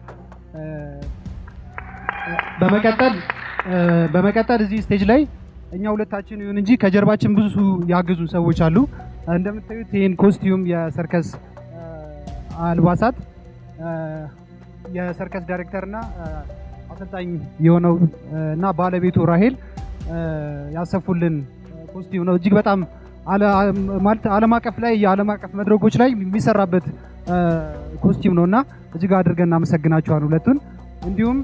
በመቀጠል እዚህ ስቴጅ ላይ እኛ ሁለታችን ይሁን እንጂ ከጀርባችን ብዙ ያገዙ ሰዎች አሉ። እንደምታዩት ይሄን ኮስቲዩም የሰርከስ አልባሳት የሰርከስ ዳይሬክተርና አሰልጣኝ የሆነው እና ባለቤቱ ራሄል ያሰፉልን ኮስቲዩም ነው። እጅግ በጣም ማለት ዓለም አቀፍ ላይ የዓለም አቀፍ መድረኮች ላይ የሚሰራበት ኮስቲዩም ነውና እጅግ አድርገን እናመሰግናቸዋለን ሁለቱን። እንዲሁም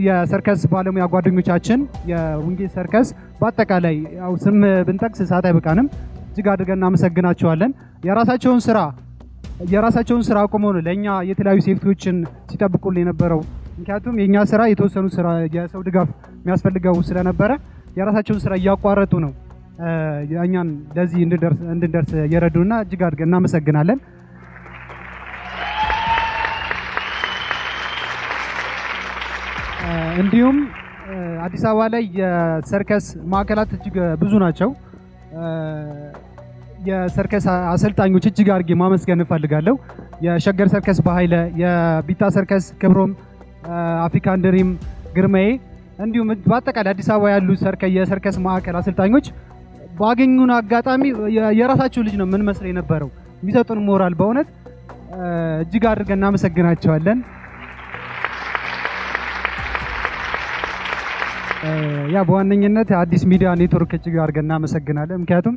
የሰርከስ ባለሙያ ጓደኞቻችን የውንጌት ሰርከስ በአጠቃላይ ያው ስም ብንጠቅስ ሰዓት አይበቃንም። እጅግ አድርገን እናመሰግናቸዋለን። የራሳቸውን ስራ አቁመው ነው ለኛ የተለያዩ ሴፍቲዎችን ሲጠብቁልን የነበረው። ምክንያቱም የኛ ስራ የተወሰኑ ስራ የሰው ድጋፍ የሚያስፈልገው ስለነበረ የራሳቸውን ስራ እያቋረጡ ነው እኛን ለዚህ እንድንደርስ የረዱና እጅግ አድርገን እናመሰግናለን። እንዲሁም አዲስ አበባ ላይ የሰርከስ ማዕከላት እጅግ ብዙ ናቸው። የሰርከስ አሰልጣኞች እጅግ አድርጌ ማመስገን እፈልጋለሁ። የሸገር ሰርከስ በኃይለ፣ የቢታ ሰርከስ ክብሮም፣ አፍሪካን ድሪም ግርማዬ፣ እንዲሁም በአጠቃላይ አዲስ አበባ ያሉ የሰርከስ ማዕከል አሰልጣኞች ባገኙን አጋጣሚ የራሳቸው ልጅ ነው ምን መስለው የነበረው የሚሰጡን ሞራል በእውነት እጅግ አድርገን እናመሰግናቸዋለን። ያ በዋነኝነት አዲስ ሚዲያ ኔትወርክ እጅግ አድርገን እናመሰግናለን። ምክንያቱም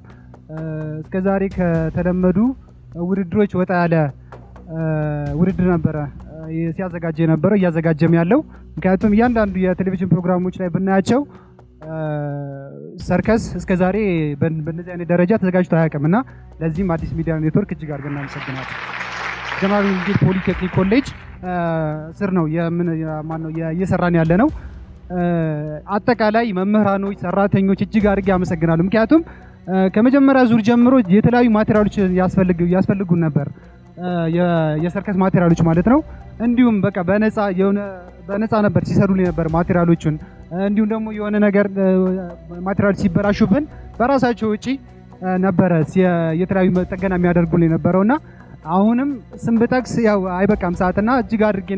እስከዛሬ ከተለመዱ ውድድሮች ወጣ ያለ ውድድር ነበረ ሲያዘጋጀ የነበረው እያዘጋጀም ያለው። ምክንያቱም እያንዳንዱ የቴሌቪዥን ፕሮግራሞች ላይ ብናያቸው ሰርከስ እስከዛሬ በእነዚህ አይነት ደረጃ ተዘጋጅቶ አያውቅም እና ለዚህም አዲስ ሚዲያ ኔትወርክ እጅግ አድርገን እናመሰግናለን። ጀማሪ ውንጌት ፖሊቴክኒክ ኮሌጅ ስር ነው እየሰራን ያለ ነው። አጠቃላይ መምህራኖች፣ ሰራተኞች እጅግ አድርጌ አመሰግናለሁ። ምክንያቱም ከመጀመሪያ ዙር ጀምሮ የተለያዩ ማቴሪያሎች ያስፈልጉን ነበር፣ የሰርከስ ማቴሪያሎች ማለት ነው። እንዲሁም በቃ በነፃ ነበር ሲሰሩልኝ ነበር ማቴሪያሎቹን። እንዲሁም ደግሞ የሆነ ነገር ማቴሪያል ሲበላሹብን በራሳቸው ውጪ ነበረ የተለያዩ ጥገና የሚያደርጉልኝ ነበረውና አሁንም ስም ብጠቅስ ያው አይበቃም ሰዓትና እጅግ አድርጌ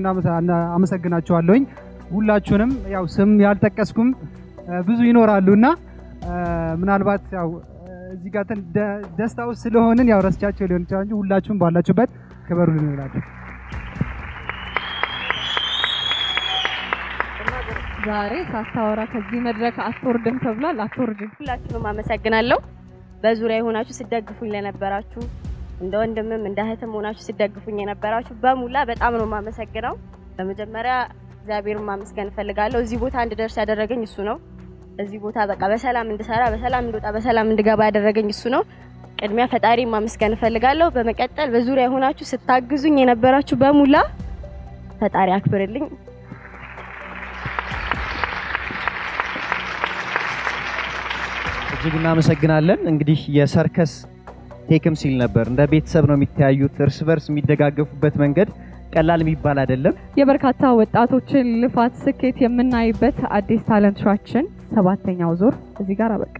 አመሰግናቸዋለሁኝ ሁላችሁንም። ያው ስም ያልጠቀስኩም ብዙ ይኖራሉና ምናልባት ያው እዚህ ጋር ደስታው ስለሆንን ያው ረስቻቸው ሊሆን ይችላል እንጂ ሁላችሁም ባላችሁበት ክበሩልን ይላችሁ። ዛሬ ሳታወራ ከዚህ መድረክ አትወርድም ተብሏል። አትወርድም። ሁላችሁንም አመሰግናለሁ። በዙሪያ የሆናችሁ ስደግፉኝ ለነበራችሁ እንደ ወንድምም እንደ እህትም ሆናችሁ ስደግፉኝ የነበራችሁ በሙላ በጣም ነው የማመሰግነው። በመጀመሪያ እግዚአብሔርን ማመስገን እፈልጋለሁ። እዚህ ቦታ እንድደርስ ያደረገኝ እሱ ነው። እዚህ ቦታ በቃ በሰላም እንድሰራ፣ በሰላም እንድወጣ፣ በሰላም እንድገባ ያደረገኝ እሱ ነው። ቅድሚያ ፈጣሪ ማመስገን እፈልጋለሁ። በመቀጠል በዙሪያ የሆናችሁ ስታግዙኝ የነበራችሁ በሙላ ፈጣሪ አክብርልኝ። እጅግ እናመሰግናለን። እንግዲህ የሰርከስ ቴክም ሲል ነበር እንደ ቤተሰብ ነው የሚተያዩት። እርስ በርስ የሚደጋገፉበት መንገድ ቀላል የሚባል አይደለም። የበርካታ ወጣቶችን ልፋት፣ ስኬት የምናይበት አዲስ ታለንት ሾዋችን 7ኛው ዙር እዚህ ጋር አበቃ።